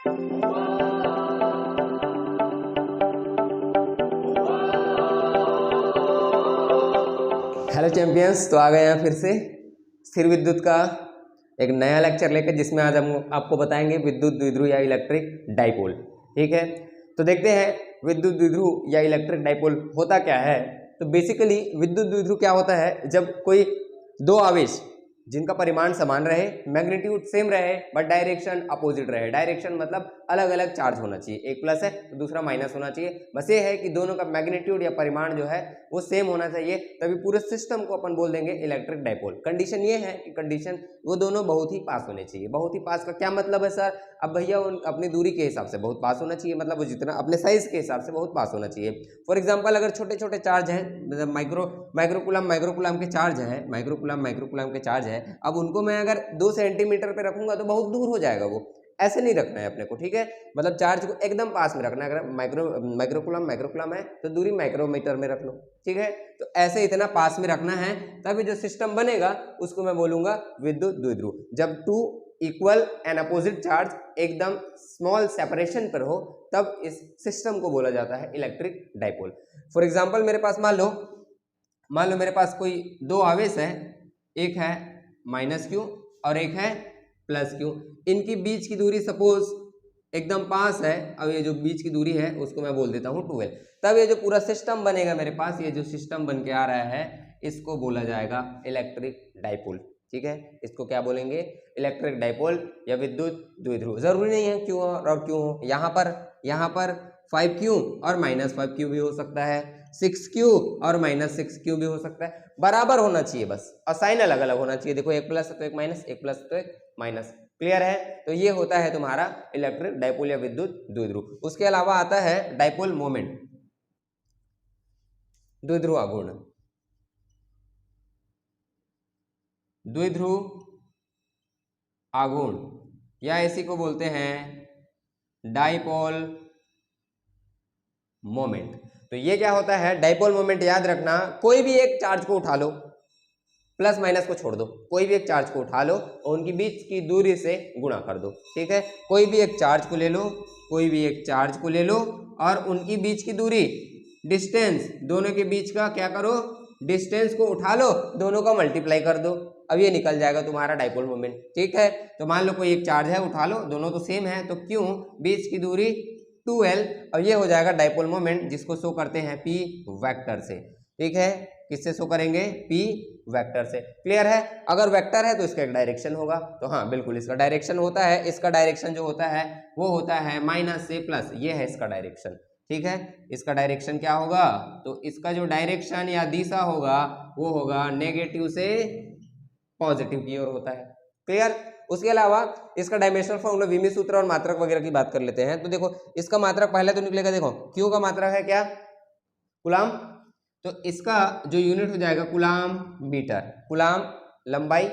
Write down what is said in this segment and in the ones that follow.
Hello champions, तो आ गए हैं फिर से स्थिर विद्युत का एक नया लेक्चर लेकर, जिसमें आज हम आपको बताएंगे विद्युत द्विध्रुव या इलेक्ट्रिक डाइपोल। ठीक है, तो देखते हैं विद्युत द्विध्रुव या इलेक्ट्रिक डाइपोल होता क्या है। तो बेसिकली विद्युत द्विध्रुव क्या होता है, जब कोई दो आवेश जिनका परिमाण समान रहे, मैग्नीट्यूड सेम रहे, बट डायरेक्शन अपोजिट रहे। डायरेक्शन मतलब अलग अलग चार्ज होना चाहिए, एक प्लस है तो दूसरा माइनस होना चाहिए। बस ये है कि दोनों का मैग्नीट्यूड या परिमाण जो है वो सेम होना चाहिए, तभी पूरे सिस्टम को अपन बोल देंगे इलेक्ट्रिक डाइपोल। कंडीशन ये है कि कंडीशन वो दोनों बहुत ही पास होने चाहिए। बहुत ही पास का क्या मतलब है सर? अब भैया अपनी दूरी के हिसाब से बहुत पास होना चाहिए, मतलब वो जितना अपने साइज के हिसाब से बहुत पास होना चाहिए। फॉर एग्जाम्पल, अगर छोटे छोटे चार्ज हैं, मतलब माइक्रोकुलम के चार्ज है, माइक्रोकुलम के चार्ज है, अब उनको मैं अगर 2 सेंटीमीटर पे रखूंगा तो बहुत दूर हो जाएगा। वो ऐसे नहीं रखना है अपने को, ठीक है। मतलब चार्ज को एकदम पास में रखना है। अगर माइक्रोकुलम है तो दूरी माइक्रोमीटर में रख लो, ठीक है। तो ऐसे इतना पास में रखना है, तभी जो सिस्टम बनेगा उसको मैं बोलूंगा विद्युत द्विध्रुव। जब two equal and opposite charge एकदम स्मॉल सेपरेशन पर हो, तब इस सिस्टम को बोला जाता है इलेक्ट्रिक डाइपोल। फॉर एग्जाम्पल, मेरे पास मान लो मेरे पास कोई दो आवेश है, एक है माइनस क्यू और एक है प्लस क्यू। इनकी बीच की दूरी सपोज एकदम पास है। अब ये जो बीच की दूरी है उसको मैं बोल देता हूँ 12। तब ये जो पूरा सिस्टम बनेगा मेरे पास, ये जो सिस्टम बन के आ रहा है, इसको बोला जाएगा इलेक्ट्रिक डाइपोल। ठीक है, इसको क्या बोलेंगे? इलेक्ट्रिक डाइपोल या विद्युत द्विध्रुव। जरूरी नहीं है क्यू और क्यू हो, यहाँ पर 5Q और -5Q भी हो सकता है, 6Q और -6Q भी हो सकता है। बराबर होना चाहिए बस, और साइन अलग अलग होना चाहिए। देखो, एक प्लस है तो एक माइनस, एक प्लस तो एक माइनस। क्लियर है? तो ये होता है तुम्हारा इलेक्ट्रिक डाइपोल या विद्युत द्विध्रुव। उसके अलावा आता है डाइपोल मोमेंट, द्विध्रुव आघूर्ण। द्विध्रुव आघूर्ण या इसी को बोलते हैं डाइपोल मोमेंट। तो ये क्या होता है? डाइपोल मोमेंट याद रखना, कोई भी एक चार्ज को उठा लो, प्लस माइनस को छोड़ दो, कोई भी एक चार्ज को उठा लो और उनकी बीच की दूरी से गुणा कर दो। ठीक है, कोई भी एक चार्ज को ले लो, कोई भी एक चार्ज को ले लो और उनकी बीच की दूरी, डिस्टेंस, दोनों के बीच का क्या करो? डिस्टेंस को उठा लो, दोनों का मल्टीप्लाई कर दो। अब ये निकल जाएगा तुम्हारा डाइपोल मोमेंट। ठीक है, तो मान लो कोई एक चार्ज है, उठा लो, दोनों तो सेम है, तो क्यों बीच की दूरी 2L, और ये हो जाएगा डाइपोल मोमेंट, जिसको शो करते हैं P वेक्टर से। ठीक है, किससे शो करेंगे? P वेक्टर से। क्लियर है? अगर वेक्टर है तो इसका एक डायरेक्शन होगा, तो हाँ बिल्कुल इसका डायरेक्शन होता है। इसका डायरेक्शन जो होता है वो होता है माइनस से प्लस, ये है इसका डायरेक्शन। ठीक है, इसका डायरेक्शन क्या होगा? तो इसका जो डायरेक्शन या दिशा होगा वो होगा नेगेटिव से पॉजिटिव की ओर होता है। क्लियर? उसके अलावा इसका डायमेंशनल फॉर्मूला, विमी सूत्र और मात्रक वगैरह की बात कर लेते हैं। तो देखो, इसका मात्रक पहले तो निकलेगा, देखो क्यू का मात्रक है क्या? कूलाम। तो इसका जो यूनिट हो जाएगा कूलाम मीटर, कूलाम लंबाई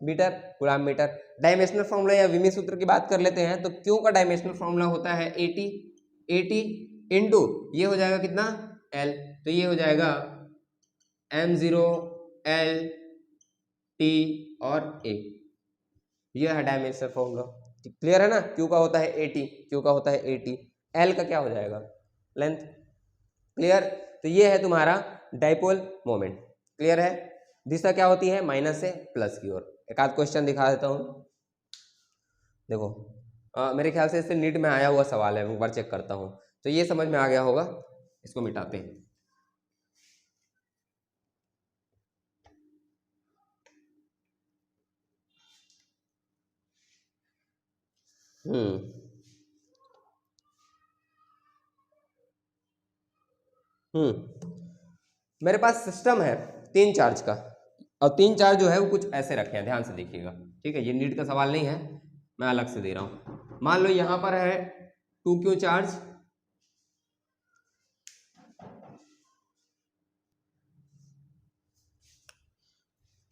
metre, coulomb metre. Dimensional formula या विमी सूत्र की बात कर लेते हैं। तो क्यू का डायमेंशनल फॉर्मूला होता है 80 इंटू ये हो जाएगा कितना? L। तो ये हो जाएगा M0 L T और A। ये है डायमेंशनल फॉर्मूला। क्लियर है ना? क्यू का होता है 80, L का क्या हो जाएगा? लेंथ। क्लियर? तो ये है तुम्हारा डाइपोल मोमेंट। क्लियर है? दिशा क्या होती है? माइनस से प्लस की ओर। एक आध क्वेश्चन दिखा देता हूं, देखो। मेरे ख्याल से इससे नीट में आया हुआ सवाल है, एक बार चेक करता हूं। तो ये समझ में आ गया होगा, इसको मिटाते हैं। मेरे पास सिस्टम है 3 चार्ज का, और 3 चार्ज जो है वो कुछ ऐसे रखे हैं, ध्यान से देखिएगा। ठीक है, ये नीट का सवाल नहीं है, मैं अलग से दे रहा हूं। मान लो यहां पर है 2Q चार्ज,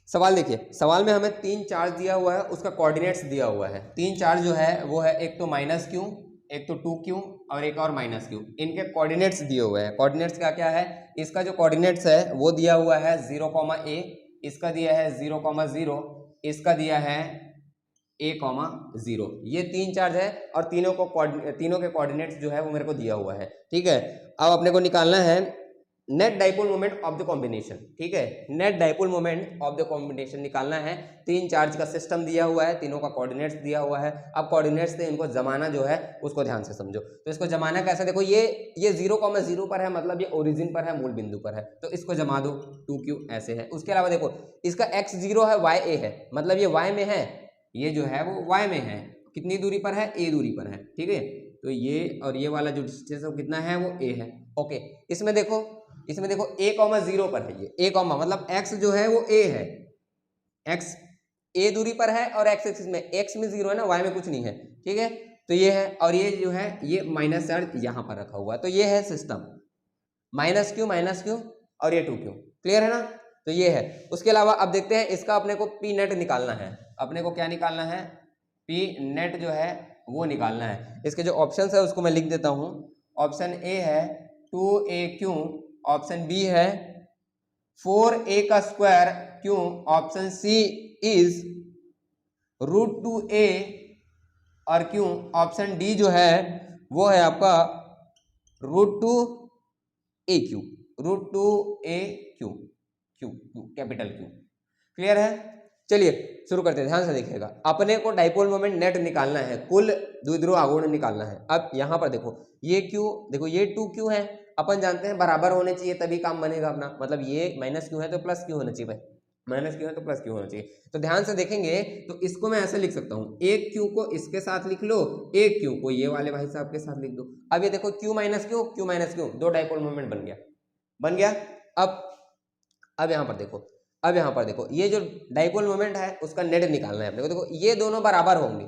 सवाल देखिए, सवाल में हमें 3 चार्ज दिया हुआ है, उसका कोऑर्डिनेट्स दिया हुआ है। 3 चार्ज जो है वो है एक तो -Q, एक तो 2Q और एक और -Q। इनके कोऑर्डिनेट्स दिए हुए हैं। कोऑर्डिनेट्स क्या क्या है? इसका जो कोऑर्डिनेट्स है वो दिया हुआ है 0, A, इसका दिया है 0, 0, इसका दिया है A, 0। ये 3 चार्ज है और तीनों के कोऑर्डिनेट्स जो है वो मेरे को दिया हुआ है। ठीक है, अब अपने को निकालना है net dipole moment of the combination. ठीक है, net dipole moment of the combination निकालना है। 3 चार्ज का सिस्टम दिया हुआ है, तीनों का कोऑर्डिनेट्स दिया हुआ है। अब कोऑर्डिनेट्स से इनको जमाना जो है उसको ध्यान से समझो। तो इसको जमाना कैसे, देखो ये 0,0 पर है, मतलब ये ओरिजिन पर है, मूल बिंदु पर है, तो इसको जमा दो 2q ऐसे है। उसके अलावा देखो इसका x 0 है, y a है, मतलब ये y में है, ये जो है वो y में है। कितनी दूरी पर है, a दूरी पर है। ठीक है, तो ये और ये वाला जो डिस्टेंस है वो कितना है, वो a है। ओके, इसमें देखो a, 0 पर है, ये a, मतलब x जो है वो a है, x a दूरी पर है और x एक्सिस में, x में 0 है ना, y में कुछ नहीं है। ठीक है, तो ये है, और ये जो है ये माइनस चार्ज यहाँ पर रखा हुआ है। तो ये है सिस्टम, -q और ये 2q। क्लियर है ना, तो ये है। उसके अलावा अब देखते हैं इसका अपने को पी नेट निकालना है। अपने को क्या निकालना है, पी नेट जो है वो निकालना है। इसके जो ऑप्शन है उसको मैं लिख देता हूँ। ऑप्शन ए है 2aq, ऑप्शन बी है 4a का स्क्वायर क्यों, ऑप्शन सी इज √2a और क्यों, ऑप्शन डी जो है वो है आपका √2aq, √2aq, Q capital Q. Clear है, चलिए शुरू करते हैं, ध्यान से देखिएगा। अपने को डाइपोल मोमेंट नेट निकालना है, कुल द्विध्रुव आघूर्ण निकालना है। अब यहाँ पर देखो ये क्यू, देखो ये 2q है, अपन जानते हैं बराबर होने चाहिए तभी काम बनेगा अपना, मतलब ये -q है तो +q होना चाहिए भाई, -q है तो +q होना चाहिए। तो ध्यान से देखेंगे तो इसको मैं ऐसे लिख सकता हूँ, एक q को इसके साथ लिख लो, एक q को ये वाले भाई साहब के साथ लिख दो। अब ये देखो q - q, दो डाइपोल मोमेंट बन गया। अब यहाँ पर देखो ये जो डाइपोल मोमेंट है उसका नेट निकालना है अपने को। देखो ये दोनों बराबर होंगे,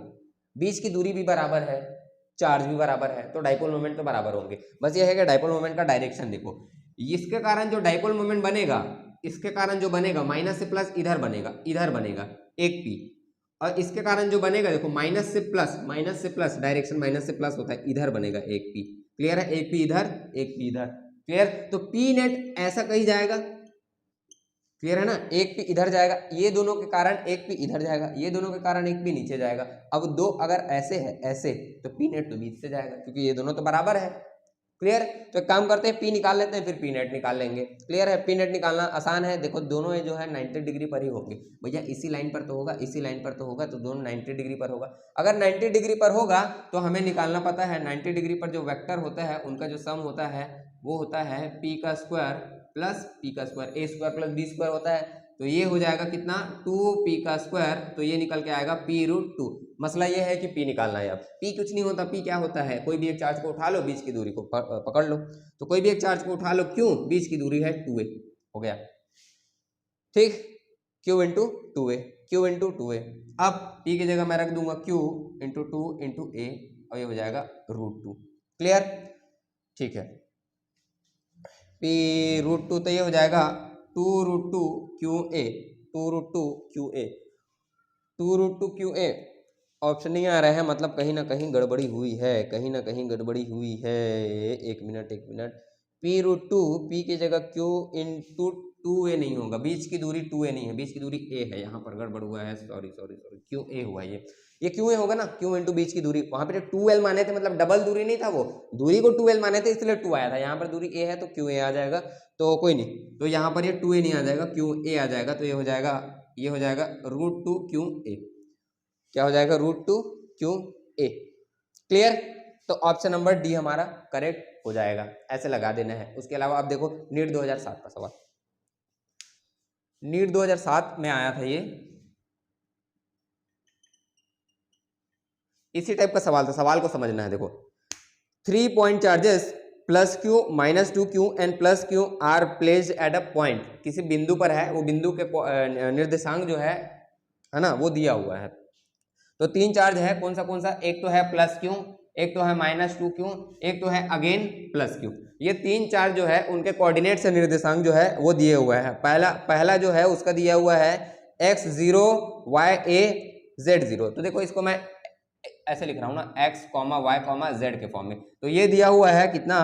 बीच की दूरी भी बराबर है, चार्ज भी बराबर है, तो डाइपोल मोमेंट तो बराबर होंगे। बस ये है कि डाइपोल मोमेंट का डायरेक्शन देखो, इसके कारण जो डाइपोल मोमेंट बनेगा, इसके कारण जो बनेगा माइनस से प्लस इधर बनेगा एक पी, और इसके कारण जो बनेगा देखो माइनस से प्लस डायरेक्शन माइनस से प्लस होता है, इधर बनेगा एक पी। क्लियर है, एक पी इधर एक पी इधर। क्लियर, तो पी नेट ऐसा कहीं जाएगा, क्लियर है ना, एक पी इधर जाएगा, ये दोनों के कारण एक पी इधर जाएगा, ये दोनों के कारण एक पी नीचे जाएगा। अब दो अगर ऐसे है ऐसे, तो पी नेट तो बीच से जाएगा क्योंकि ये दोनों तो बराबर है। क्लियर, तो एक काम करते हैं पी निकाल लेते हैं, फिर पी नेट निकाल लेंगे। क्लियर है, पी नेट निकालना आसान है। देखो दोनों ये जो है 90 डिग्री पर ही होंगे भैया, इसी लाइन पर तो होगा, इसी लाइन पर तो होगा, तो दोनों 90 डिग्री पर होगा। अगर 90 डिग्री पर होगा तो हमें निकालना पता है 90 डिग्री पर जो वेक्टर होता है उनका जो सम होता है वो होता है पी का स्क्वायर प्लस पी का स्क्वायर, ए स्क्वायर प्लस बी स्क्वायर होता है। तो ये हो जाएगा कितना, 2p का स्क्वायर, तो ये निकल के आएगा p√2। मसला ये है कि p निकालना है। अब p कुछ नहीं होता, p क्या होता है, कोई भी एक चार्ज को उठा लो, बीच की दूरी को पकड़ लो, तो कोई भी एक चार्ज को उठा लो, क्यों, बीच की दूरी है 2a, हो गया। ठीक, q × 2a, q × 2a। अब p की जगह मैं रख दूंगा q × 2 × a, और ये हो जाएगा √2। क्लियर, ठीक है, p√2 तो ये हो जाएगा 2√2qa, 2√2qa, 2√2qa। ऑप्शन नहीं आ रहा है, मतलब कहीं ना कहीं गड़बड़ी हुई है, कहीं ना कहीं गड़बड़ी हुई है। एक मिनट, p√2, p की जगह q × 2a नहीं होगा, बीच की दूरी 2a नहीं है, बीच की दूरी a है, यहाँ पर गड़बड़ हुआ है, सॉरी qa हुआ ये qa होगा ना, q × बीच की दूरी, वहाँ पे 2l माने थे, मतलब डबल दूरी नहीं था, वो दूरी को 2l माने थे इसलिए 2 आया था, यहाँ पर दूरी a है तो qa आ जाएगा, तो कोई नहीं, तो यहाँ पर ये 2a नहीं आ जाएगा, qa आ जाएगा, तो ये हो जाएगा √2qa। क्या हो जाएगा, √2qa। क्लियर, तो ऑप्शन नंबर डी हमारा करेक्ट हो जाएगा, ऐसे लगा देना है। उसके अलावा आप देखो नीट 2007 का सवाल, नीट 2007 में आया था ये, इसी टाइप का सवाल था। सवाल को समझना है, देखो 3 point charges +q -2q and +q are placed at a point, किसी बिंदु पर है, वो बिंदु के निर्देशांक जो है ना, वो दिया हुआ है। तो 3 चार्ज है, कौन सा, एक तो है +q, एक तो है -2q, एक तो है अगेन +q। ये 3 चार्ज जो है उनके कोऑर्डिनेट से निर्देशांक जो है वो दिए हुआ है। पहला जो है उसका दिया हुआ है x0 y a z0। तो देखो इसको मैं ऐसे लिख रहा हूं ना, x, y, z के फॉर्म में। तो ये दिया हुआ है कितना,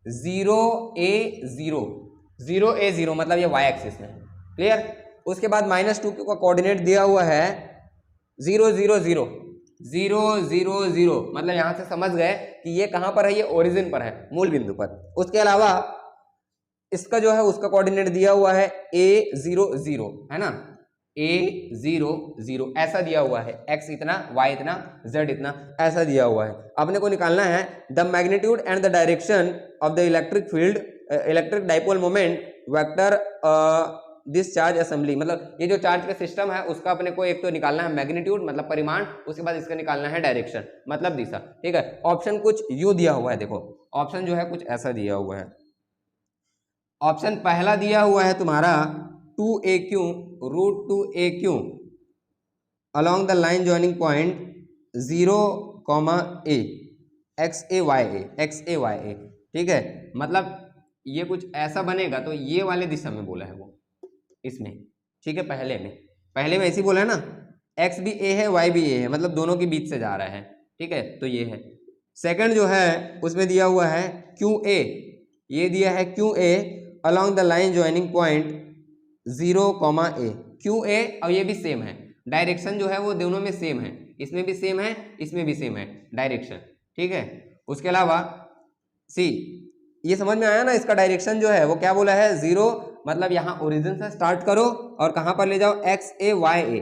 0a0 मतलब ये y एक्सिस में। क्लियर, उसके बाद -2q का कोऑर्डिनेट दिया हुआ है 0 0 0 0 0 0, मतलब यहां से समझ गए कि ये कहां पर है, ये ओरिजिन पर है, मूल बिंदु पर। उसके अलावा इसका जो है उसका कोऑर्डिनेट दिया हुआ है a0 0, है ना, a0 0 ऐसा दिया हुआ है, x इतना, y इतना, z इतना, ऐसा दिया हुआ है। अपने को निकालना है the magnitude and the direction of the electric field, electric dipole moment vector this charge assembly, मतलब ये जो चार्ज का सिस्टम है उसका अपने को एक तो निकालना है मैग्नीट्यूड मतलब परिमाण, उसके बाद इसका निकालना है डायरेक्शन मतलब दिशा। ठीक है, ऑप्शन कुछ यूं दिया हुआ है, देखो ऑप्शन जो है कुछ ऐसा दिया हुआ है। ऑप्शन पहला दिया हुआ है तुम्हारा 2AQ root 2AQ along the line joining point 0, a XAYA, ठीक है, मतलब ये कुछ ऐसा बनेगा, तो ये वाले दिशा में बोला है वो इसमें, ठीक है, पहले में ऐसे बोला है ना, x भी a है y भी a है, मतलब दोनों के बीच से जा रहा है। ठीक है, तो ये है। सेकंड जो है उसमें दिया हुआ है QA, ये दिया है QA along the line joining point 0, a QA, और ये भी सेम है, डायरेक्शन जो है वो दोनों में सेम है, इसमें भी सेम है, इसमें भी सेम है डायरेक्शन। ठीक है, उसके अलावा सी, ये समझ में आया ना, इसका डायरेक्शन जो है वो क्या बोला है 0, मतलब यहाँ ओरिजिन से स्टार्ट करो और कहाँ पर ले जाओ XAYA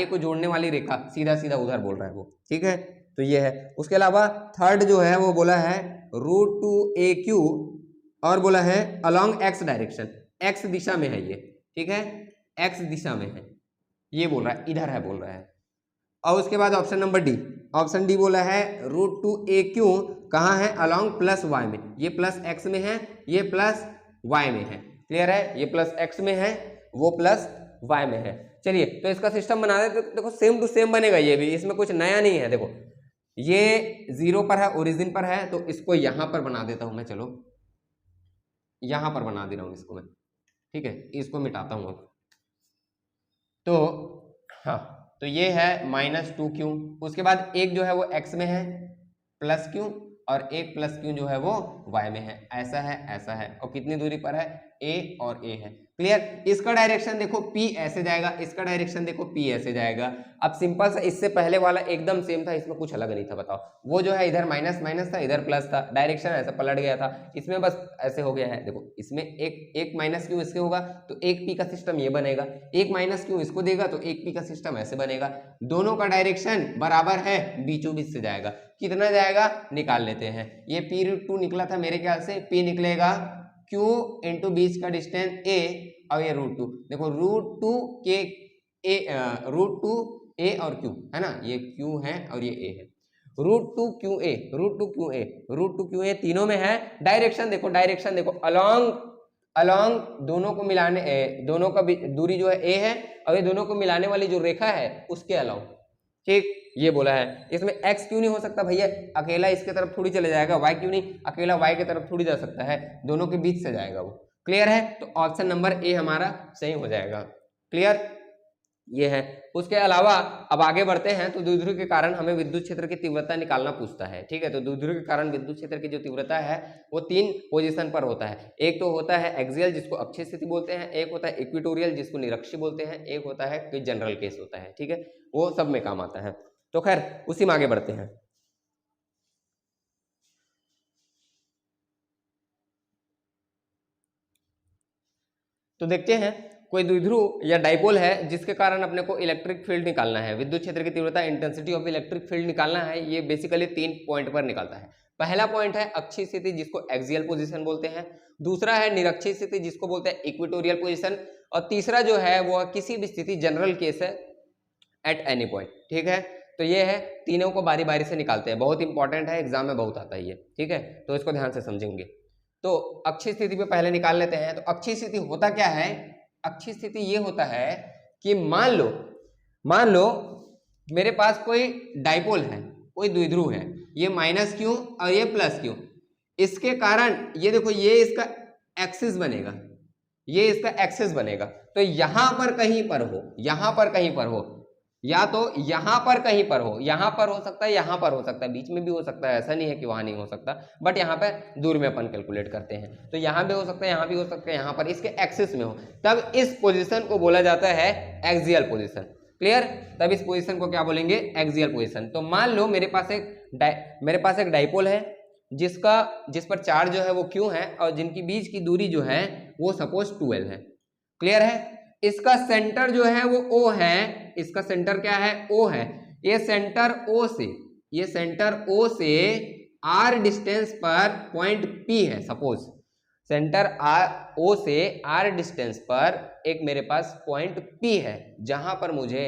को जोड़ने वाली रेखा, सीधा सीधा उधर बोल रहा है वो। ठीक है, तो ये है। उसके अलावा थर्ड जो है वो बोला है रूट 2AQ और बोला है अलॉन्ग x डायरेक्शन, x दिशा में है ये। ठीक है, x दिशा में है ये बोल रहा है, इधर है बोल रहा है। और उसके बाद option number D, option D बोला है रूट 2AQ कहाँ है, अलॉन्ग प्लस y में, ये प्लस x में है, ये प्लस y में है। क्लियर है, ये प्लस x में है, वो प्लस y में है। चलिए, तो इसका सिस्टम बना देते, तो देखो सेम टू सेम बनेगा ये भी, इसमें कुछ नया नहीं है। देखो ये 0 पर है, ओरिजिन पर है, तो इसको यहां पर बना देता हूं मैं, चलो यहां पर बना दे रहा हूं इसको मैं। ठीक है, इसको मिटाता हूं अब। तो हाँ, तो ये है -2Q, उसके बाद एक जो है वो x में है प्लस Q, और एक प्लस Q जो है वो y में है। ऐसा है, ऐसा है, और कितनी दूरी पर है, a और a है। क्लियर, इसका डायरेक्शन देखो p ऐसे जाएगा, इसका डायरेक्शन देखो p ऐसे जाएगा। अब सिंपल सा, इससे पहले वाला एकदम सेम था, इसमें कुछ अलग नहीं था। बताओ, वो जो है इधर माइनस माइनस था, इधर प्लस था, डायरेक्शन ऐसा पलट गया था, इसमें बस ऐसे हो गया है। देखो इसमें एक माइनस क्यू इसके होगा तो एक p का सिस्टम ये बनेगा, एक माइनस क्यू इसको देगा तो एक p का सिस्टम ऐसे बनेगा। दोनों का डायरेक्शन बराबर है, बीचों बीच से जाएगा। कितना जाएगा निकाल लेते हैं। ये p√2 निकला था मेरे ख्याल से, p निकलेगा q इंटू बीच का डिस्टेंस a, और ये √2, देखो √2 के √2 a और q है ना, ये q है और ये a है। √2QA तीनों में है। डायरेक्शन देखो अलॉन्ग दोनों को मिलाने, दोनों का दूरी जो है a है, और ये दोनों को मिलाने वाली जो रेखा है उसके अलॉन्ग। ठीक, ये बोला है। इसमें x क्यों नहीं हो सकता भैया, अकेला इसके तरफ थोड़ी चले जाएगा, y क्यों नहीं, अकेला y की तरफ थोड़ी जा सकता है, दोनों के बीच से जाएगा वो। क्लियर है, तो ऑप्शन नंबर ए हमारा सही हो जाएगा। क्लियर, ये है। उसके अलावा अब आगे बढ़ते हैं, तो द्विध्रुव के कारण हमें विद्युत क्षेत्र की तीव्रता निकालना पूछता है। ठीक है, तो द्विध्रुव के कारण विद्युत क्षेत्र की जो तीव्रता है वो 3 पोजीशन पर होता है। एक तो होता है एक्सियल जिसको अक्षीय स्थिति बोलते हैं, एक होता है इक्वेटोरियल जिसको निरक्षीय बोलते हैं, एक होता है कोई जनरल केस होता है। ठीक है, वो सब में काम आता है। तो खैर उसी में आगे बढ़ते हैं। तो देखते हैं, कोई द्विध्रुव या डाइपोल है जिसके कारण अपने को इलेक्ट्रिक फील्ड निकालना है, विद्युत क्षेत्र की तीव्रता, इंटेंसिटी ऑफ इलेक्ट्रिक फील्ड निकालना है। ये बेसिकली 3 पॉइंट पर निकलता है। पहला पॉइंट है अक्षीय स्थिति जिसको एक्सियल पोजीशन बोलते हैं, दूसरा है निरक्षीय स्थिति जिसको बोलते हैं इक्वेटोरियल पोजीशन, और तीसरा जो है वो किसी भी स्थिति जनरल केस है, एट एनी पॉइंट। ठीक है, तो ये है, तीनों को बारी बारी से निकालते हैं, बहुत इंपॉर्टेंट है, एग्जाम में बहुत आता है ये। ठीक है, तो इसको ध्यान से समझेंगे। तो अक्षीय स्थिति पे पहले निकाल लेते हैं। तो अक्षीय स्थिति होता क्या है, अक्षीय स्थिति ये होता है कि मान लो मेरे पास कोई डाइपोल है, कोई द्विध्रुव है, ये -q और ये +q, इसके कारण ये देखो ये इसका एक्सिस बनेगा, ये इसका एक्सिस बनेगा। तो यहां पर कहीं पर हो, या तो यहां पर कहीं पर हो, यहां पर हो सकता है, यहां पर हो सकता है, बीच में भी हो सकता है, ऐसा नहीं है कि वहां नहीं हो सकता, बट यहाँ पे दूर में अपन कैलकुलेट करते हैं, तो यहां भी हो सकता है, यहां भी हो सकता है, यहां पर इसके एक्सिस में हो, तब इस पोजीशन को बोला जाता है एक्सियल पोजीशन। क्लियर? तब इस पोजीशन को क्या बोलेंगे? Axial position. तो मान लो मेरे पास एक डाइपोल है जिस पर चार्ज जो है वो Q है और जिनकी बीच की दूरी जो है वो सपोज 12 है। क्लियर है? इसका सेंटर जो है वो O है, इसका सेंटर क्या है? O है। ये सेंटर O से R डिस्टेंस पर पॉइंट P है। सपोज सेंटर O से R डिस्टेंस पर एक मेरे पास पॉइंट P है जहां पर मुझे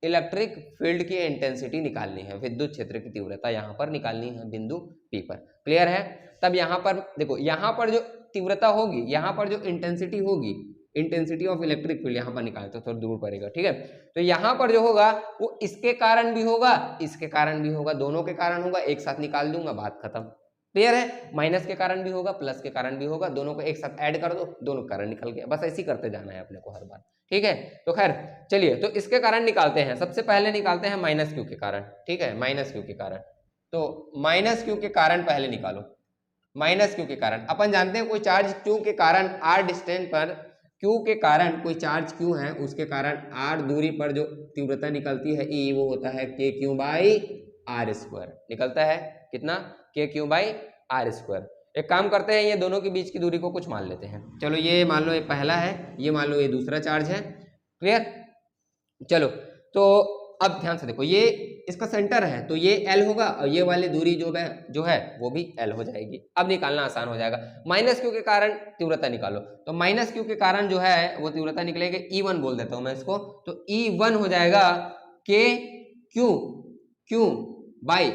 इलेक्ट्रिक फील्ड की इंटेंसिटी निकालनी है, विद्युत क्षेत्र की तीव्रता यहां पर निकालनी है बिंदु P पर। क्लियर है? तब यहां पर देखो, यहां पर जो तीव्रता होगी, यहां पर जो इंटेंसिटी होगी, इंटेंसिटी ऑफ इलेक्ट्रिक फील्ड यहां पर निकालते तो थोड़ा दूर पड़ेगा। ठीक है? तो यहां पर जो होगा वो इसके कारण भी होगा, इसके कारण भी होगा, दोनों के कारण होगा, एक साथ निकाल दूंगा, बात खत्म। क्लियर है? माइनस के कारण भी होगा, प्लस के कारण भी होगा, दोनों को एक साथ ऐड कर दो, दोनों कारण निकल गया। बस ऐसे ही करते जाना है अपने को हर बार। ठीक है? तो खैर चलिए, तो इसके कारण निकालते हैं। सबसे पहले निकालते हैं माइनस क्यू के कारण। ठीक है? माइनस क्यू के कारण, तो माइनस क्यू के कारण पहले निकालो। माइनस क्यू के कारण अपन जानते हैं कोई चार्ज क्यू के कारण आर डिस्टेंस पर, क्यू के कारण कोई चार्ज क्यू है, उसके कारण आर दूरी पर जो तीव्रता निकलती है ई, वो होता है k Q by are square. निकलता है कितना? के क्यू बाई आर स्क्वायर। एक काम करते हैं, ये दोनों के बीच की दूरी को कुछ मान लेते हैं। चलो ये मान लो ये पहला है, ये मान लो ये दूसरा चार्ज है। क्लियर? चलो तो अब ध्यान से देखो, ये इसका सेंटर है तो ये L होगा और ये वाली दूरी जो है वो भी L हो जाएगी। अब निकालना आसान हो जाएगा। माइनस क्यू के कारण तीव्रता निकालो, तो माइनस क्यू के कारण जो है वो तीव्रता निकलेगी E1 बोल देता हूं मैं इसको, तो E1 हो जाएगा के क्यू बाई,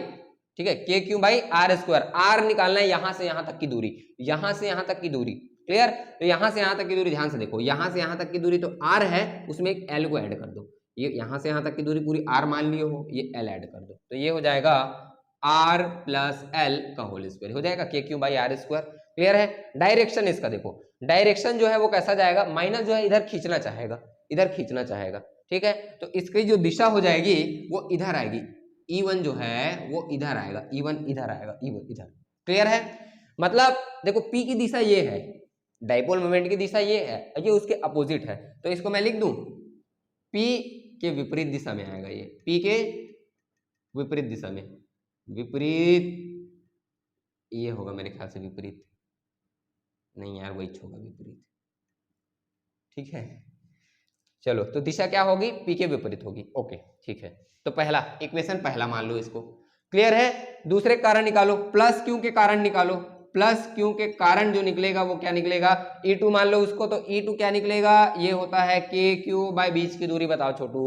ठीक है, k Q by are square. R निकालना है यहां से यहां तक की दूरी, यहां से यहां तक की दूरी। क्लियर? तो यहां से यहां तक की दूरी ध्यान से देखो, यहां से यहां तक की दूरी तो आर है, उसमें एक एल को ऐड कर दो। ये यहां से यहां तक की दूरी पूरी आर मान लिए हो, ये एल ऐड कर दो, तो ये हो जाएगा आर प्लस एल का होल स्क्वायर, हो जाएगा के Q by are square. Clear है? डायरेक्शन इसका देखो, डायरेक्शन जो है वो कैसा जाएगा? माइनस जो है इधर खींचना चाहेगा, इधर खींचना चाहेगा। ठीक है? तो इसकी जो दिशा हो जाएगी वो इधर आएगी, E1 जो है वो इधर आएगा, E1 इधर आएगा, E1 इधर। क्लियर है? मतलब देखो P की दिशा ये है, डाइपोल मोमेंट की दिशा ये है, ये उसके अपोजिट है, तो इसको मैं लिख दूं P के विपरीत दिशा में आएगा, ये P के विपरीत दिशा में, विपरीत ये होगा मेरे ख्याल से, विपरीत नहीं यार, वही होगा विपरीत। ठीक है? चलो तो दिशा क्या होगी? P के विपरीत होगी। ओके ठीक है, तो पहला इक्वेशन पहला मान लो इसको। क्लियर है? दूसरे कारण निकालो, प्लस क्यू के कारण निकालो। प्लस क्यू के कारण जो निकलेगा वो क्या निकलेगा? E2 मान लो उसको, तो E2 क्या निकलेगा? ये होता है के क्यू बाय बीच की दूरी। बताओ छोटू,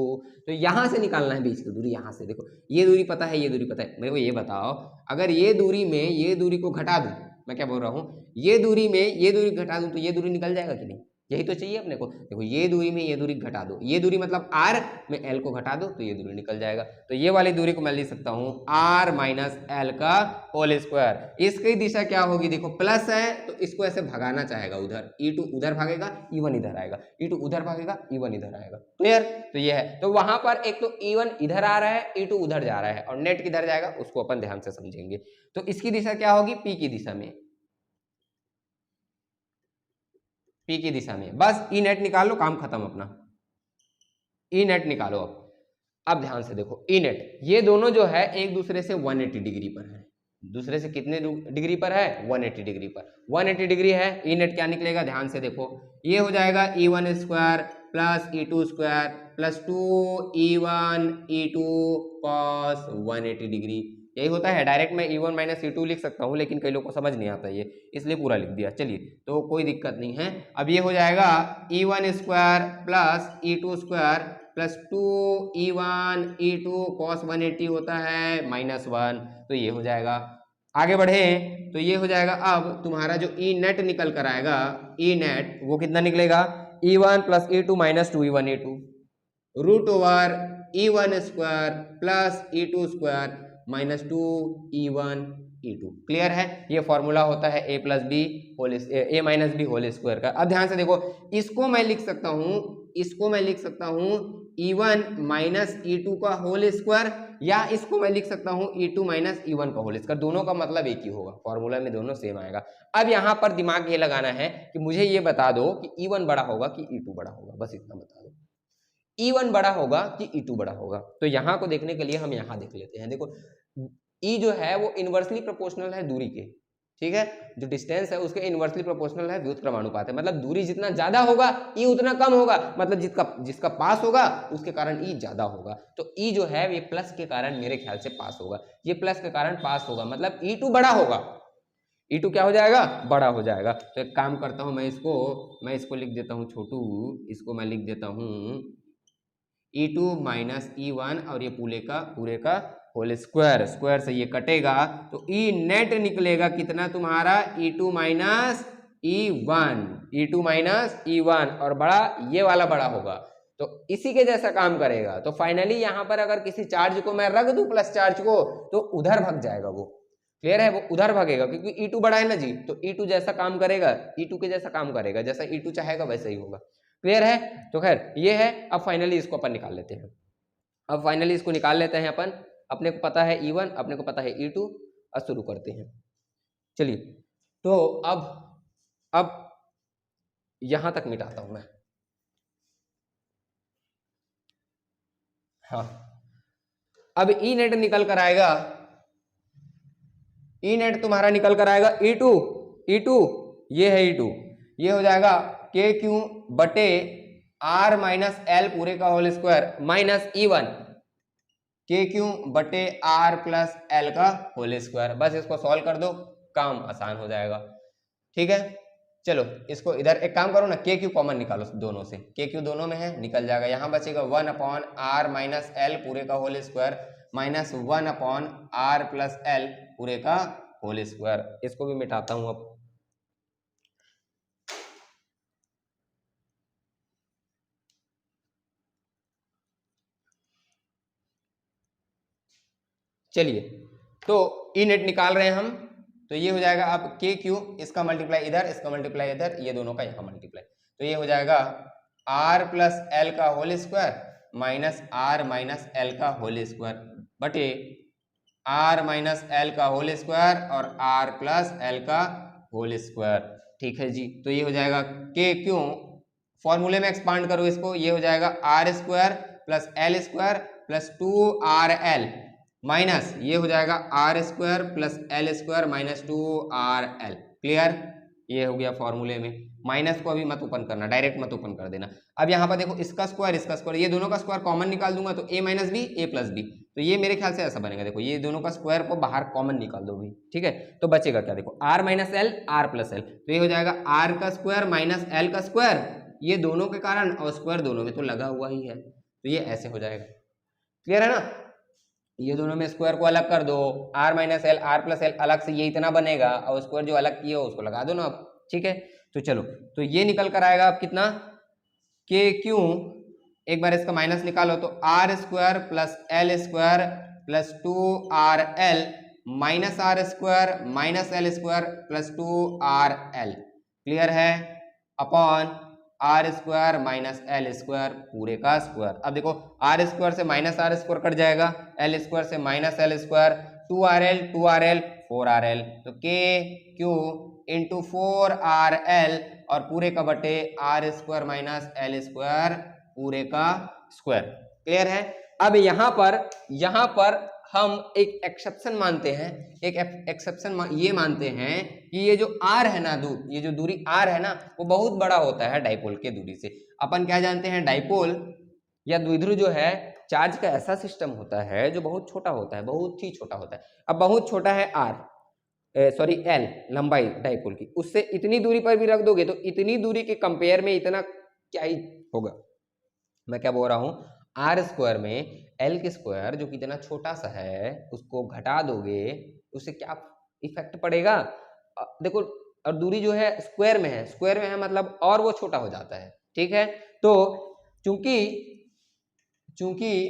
तो यहां से निकालना है बीच की दूरी। यहां से देखो, ये दूरी पता है, ये दूरी पता है, मेरे को ये बताओ, अगर ये दूरी में ये दूरी को घटा दूं, मैं क्या बोल रहा हूं, ये दूरी में ये दूरी घटा दूं तो ये दूरी निकल जाएगा कि नहीं? यही तो चाहिए अपने को। देखो ये दूरी में ये दूरी घटा दो, ये दूरी मतलब R में L को घटा दो तो ये दूरी निकल जाएगा। तो ये वाली दूरी को मैं लिख सकता हूं R माइनस एल का होल स्क्वायर। इसकी दिशा क्या होगी? देखो प्लस है तो इसको ऐसे भगाना चाहेगा उधर, E2 उधर भागेगा, E1 इधर आएगा, E2 उधर भागेगा, E1 इधर आएगा। क्लियर? तो ये है, तो वहां पर एक तो E1 इधर आ रहा है, E2 उधर जा रहा है, और नेट किधर जाएगा उसको अपन ध्यान से समझेंगे। तो इसकी दिशा क्या होगी? P की दिशा में, P की दिशा में। बस ई नेट निकालो, काम खत्म अपना। ई नेट निकालो। अब ध्यान से देखो, ई नेट ये दोनों जो है एक दूसरे से 180 डिग्री पर है। दूसरे से कितने डिग्री पर है? 180 डिग्री पर। 180 डिग्री है, ई नेट क्या निकलेगा? ध्यान से देखो, ये हो जाएगा E1 square plus E2 square plus 2E1 E2 cos 180 degree. यही होता है। डायरेक्ट मैं E1 माइनस E2 लिख सकता हूँ, लेकिन कई लोग को समझ नहीं आता ये, इसलिए पूरा लिख दिया। चलिए, तो कोई दिक्कत नहीं है। अब ये हो जाएगा E1 square plus E2 square plus 2E1 E2 cos 180 होता है -1, तो ये हो जाएगा। आगे बढ़े तो ये हो जाएगा, अब तुम्हारा जो ई नेट निकल कर आएगा, ई नेट वो कितना निकलेगा? E1 plus E2 minus 2E1 E2 root over E1 square plus E2 square minus 2E1 E2। Clear है? ये फॉर्मूला होता है A plus b whole, A minus b whole square का। अब ध्यान से देखो, इसको मैं लिख सकता हूं इसको मैं लिख सकता हूं E1 माइनस E2 का होल स्क्वायर, या इसको मैं लिख सकता हूं E2 माइनस E1 का होल स्क्वायर। दोनों का मतलब एक ही होगा, फॉर्मूला में दोनों सेम आएगा। अब यहां पर दिमाग ये लगाना है कि मुझे ये बता दो कि E1 बड़ा होगा कि E2 बड़ा होगा, बस इतना बता दो। E1 बड़ा होगा कि E2 बड़ा होगा। तो यहां को देखने के लिए हम यहां देख लेते हैं। देखो E जो है वो इनवर्सली प्रोपोर्शनल है दूरी के, ठीक है, जो डिस्टेंस है उसके इनवर्सली प्रोपोर्शनल है व्युत्क्रमानुपात है, मतलब दूरी जितना ज्यादा होगा E उतना कम होगा, मतलब जिसका पास होगा उसके कारण E ज्यादा होगा। तो E जो है ये प्लस के कारण मेरे ख्याल से पास होगा, ये प्लस के कारण पास होगा, मतलब E2 बड़ा होगा। E2 क्या हो जाएगा, बड़ा हो जाएगा। तो एक काम करता हूं, मैं इसको लिख देता हूं छोटू, इसको मैं लिख देता हूं E2 माइनस E1 और ये पूरे का होल स्क्वायर, स्क्वायर से ये कटेगा तो E नेट निकलेगा कितना तुम्हारा, E2 minus E1, E2 minus E1, और बड़ा ये वाला बड़ा होगा तो इसी के जैसा काम करेगा। तो फाइनली यहां पर अगर किसी चार्ज को मैं रख दूं प्लस चार्ज को तो उधर भाग जाएगा, वो क्लियर है, वो उधर भागेगा क्योंकि E2 बड़ा है ना जी। तो E2 जैसा काम करेगा, E2 के जैसा काम करेगा, जैसा E2 चाहेगा वैसा ही होगा। क्लियर है, तो खैर ये है। अब फाइनली इसको अपन निकाल लेते हैं, अब फाइनली इसको निकाल लेते हैं अपन। अपने को पता है E1, अपने को पता है E2। अब शुरू करते हैं, चलिए। तो अब यहां तक मिटाता हूं मैं, हाँ। अब E नेट निकल कर आएगा, E नेट तुम्हारा निकल कर आएगा E2, ये है E2, ये हो जाएगा KQ बटे R माइनस L पूरे का whole square minus E1 KQ बटे R प्लस L का होल स्क्वायर। बस इसको सॉल्व कर दो, काम आसान हो जाएगा, ठीक है। चलो इसको इधर एक काम करो ना, KQ कॉमन निकालो दोनों से, KQ दोनों में है, निकल जाएगा। यहां बचेगा 1/R माइनस L पूरे का whole square minus 1/R plus L पूरे का होल स्क्वायर। इसको भी मिटाता हूं अब। चलिए, तो ई नेट निकाल रहे हैं हम, तो ये हो जाएगा अब KQ, इसका मल्टीप्लाई इधर, इसका मल्टीप्लाई इधर, ये दोनों का यहाँ मल्टीप्लाई, तो ये हो जाएगा R प्लस L का whole square minus R minus L का होल स्क्वायर बटे R माइनस L का होल स्क्वायर और R प्लस L का होल स्क्वायर। ठीक है जी, तो ये हो जाएगा KQ, फॉर्मूले में एक्सपांड करो इसको, ये हो जाएगा R square plus L square plus 2RL minus ये हो जाएगा R square plus L square minus 2RL। Clear, ये हो गया फॉर्मूले में। माइनस को अभी मत ओपन करना, डायरेक्ट मत ओपन कर देना। अब यहाँ पर देखो इसका स्क्वायर, ये दोनों का स्क्वायर कॉमन निकाल दूंगा तो a minus b a plus b, तो ये मेरे ख्याल से ऐसा बनेगा। देखो ये दोनों का स्क्वायर को बाहर कॉमन निकाल दो भी, ठीक है, तो बचेगा क्या, देखो r minus L r plus L, तो ये हो जाएगा r का स्क्वायर माइनस l का स्क्वायर, ये दोनों के कारण और स्क्वायर दोनों में तो लगा हुआ ही है, तो ये ऐसे हो जाएगा। क्लियर है ना, ये दोनों में स्क्वायर को अलग कर दो, r minus L r plus L अलग से ये इतना बनेगा और स्क्वायर जो अलग किया उसको लगा दो ना अब, ठीक है। तो चलो, तो ये निकल कर आएगा अब कितना, KQ, एक बार इसका माइनस निकालो तो R square plus L square plus 2RL minus R square minus L square plus 2RL। Clear है, upon R square minus L square पूरे का स्क्वायर। अब देखो R स्क्वायर से माइनस R स्क्वायर कट जाएगा, L स्क्वायर से minus L square, 2RL 4RL, तो KQ into 4RL और पूरे का बटे R square minus L square पूरे का स्क्वायर। क्लियर है। अब यहाँ पर हम एक एक्सेप्शन मानते हैं, एक एक्सेप्शन ये मानते हैं कि ये जो R है ना, ये जो दूरी R है ना वो बहुत बड़ा होता है डाइपोल के दूरी से। अपन क्या जानते हैं, डाइपोल या द्विध्रुव जो है चार्ज का ऐसा सिस्टम होता है जो बहुत छोटा होता है, बहुत ही छोटा होता है। अब बहुत छोटा है L लंबाई डाइपोल की, उससे इतनी दूरी पर भी रख दोगे तो इतनी दूरी के कंपेयर में इतना क्या ही होगा। मैं क्या बोल रहा हूं, R स्क्वायर में L के स्क्वायर जो कितना छोटा सा है उसको घटा दोगे, उससे क्या इफेक्ट पड़ेगा। देखो, और दूरी जो है स्क्वायर में है मतलब और वो छोटा हो जाता है, ठीक है। तो चूंकि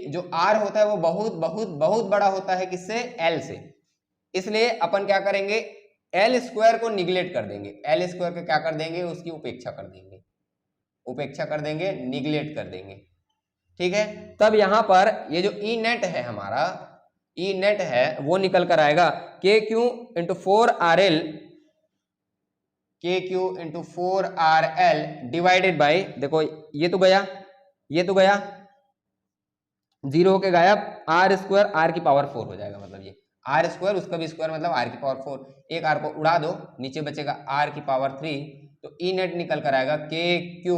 जो R होता है वो बहुत बहुत बहुत बड़ा होता है किससे, L से, इसलिए अपन क्या करेंगे, L स्क्वायर को निगलेक्ट कर देंगे, L स्क्वायर को क्या कर देंगे, उसकी उपेक्षा कर देंगे, उपेक्षा कर देंगे, निगलेक्ट कर देंगे, ठीक है। तब यहां पर ये जो ई नेट है हमारा, ई नेट है वो निकल कर आएगा के क्यू इंटू 4RL, के Q into 4RL divided by, देखो ये तो गया, ये तो गया, जीरो होके गायब, आर स्क्वायर आर की पावर 4 हो जाएगा, मतलब ये आर स्क्वायर उसका भी स्क्वायर मतलब आर की पावर 4, एक आर को उड़ा दो, नीचे बचेगा आर की पावर 3, तो ई नेट निकल कर आएगा के क्यू,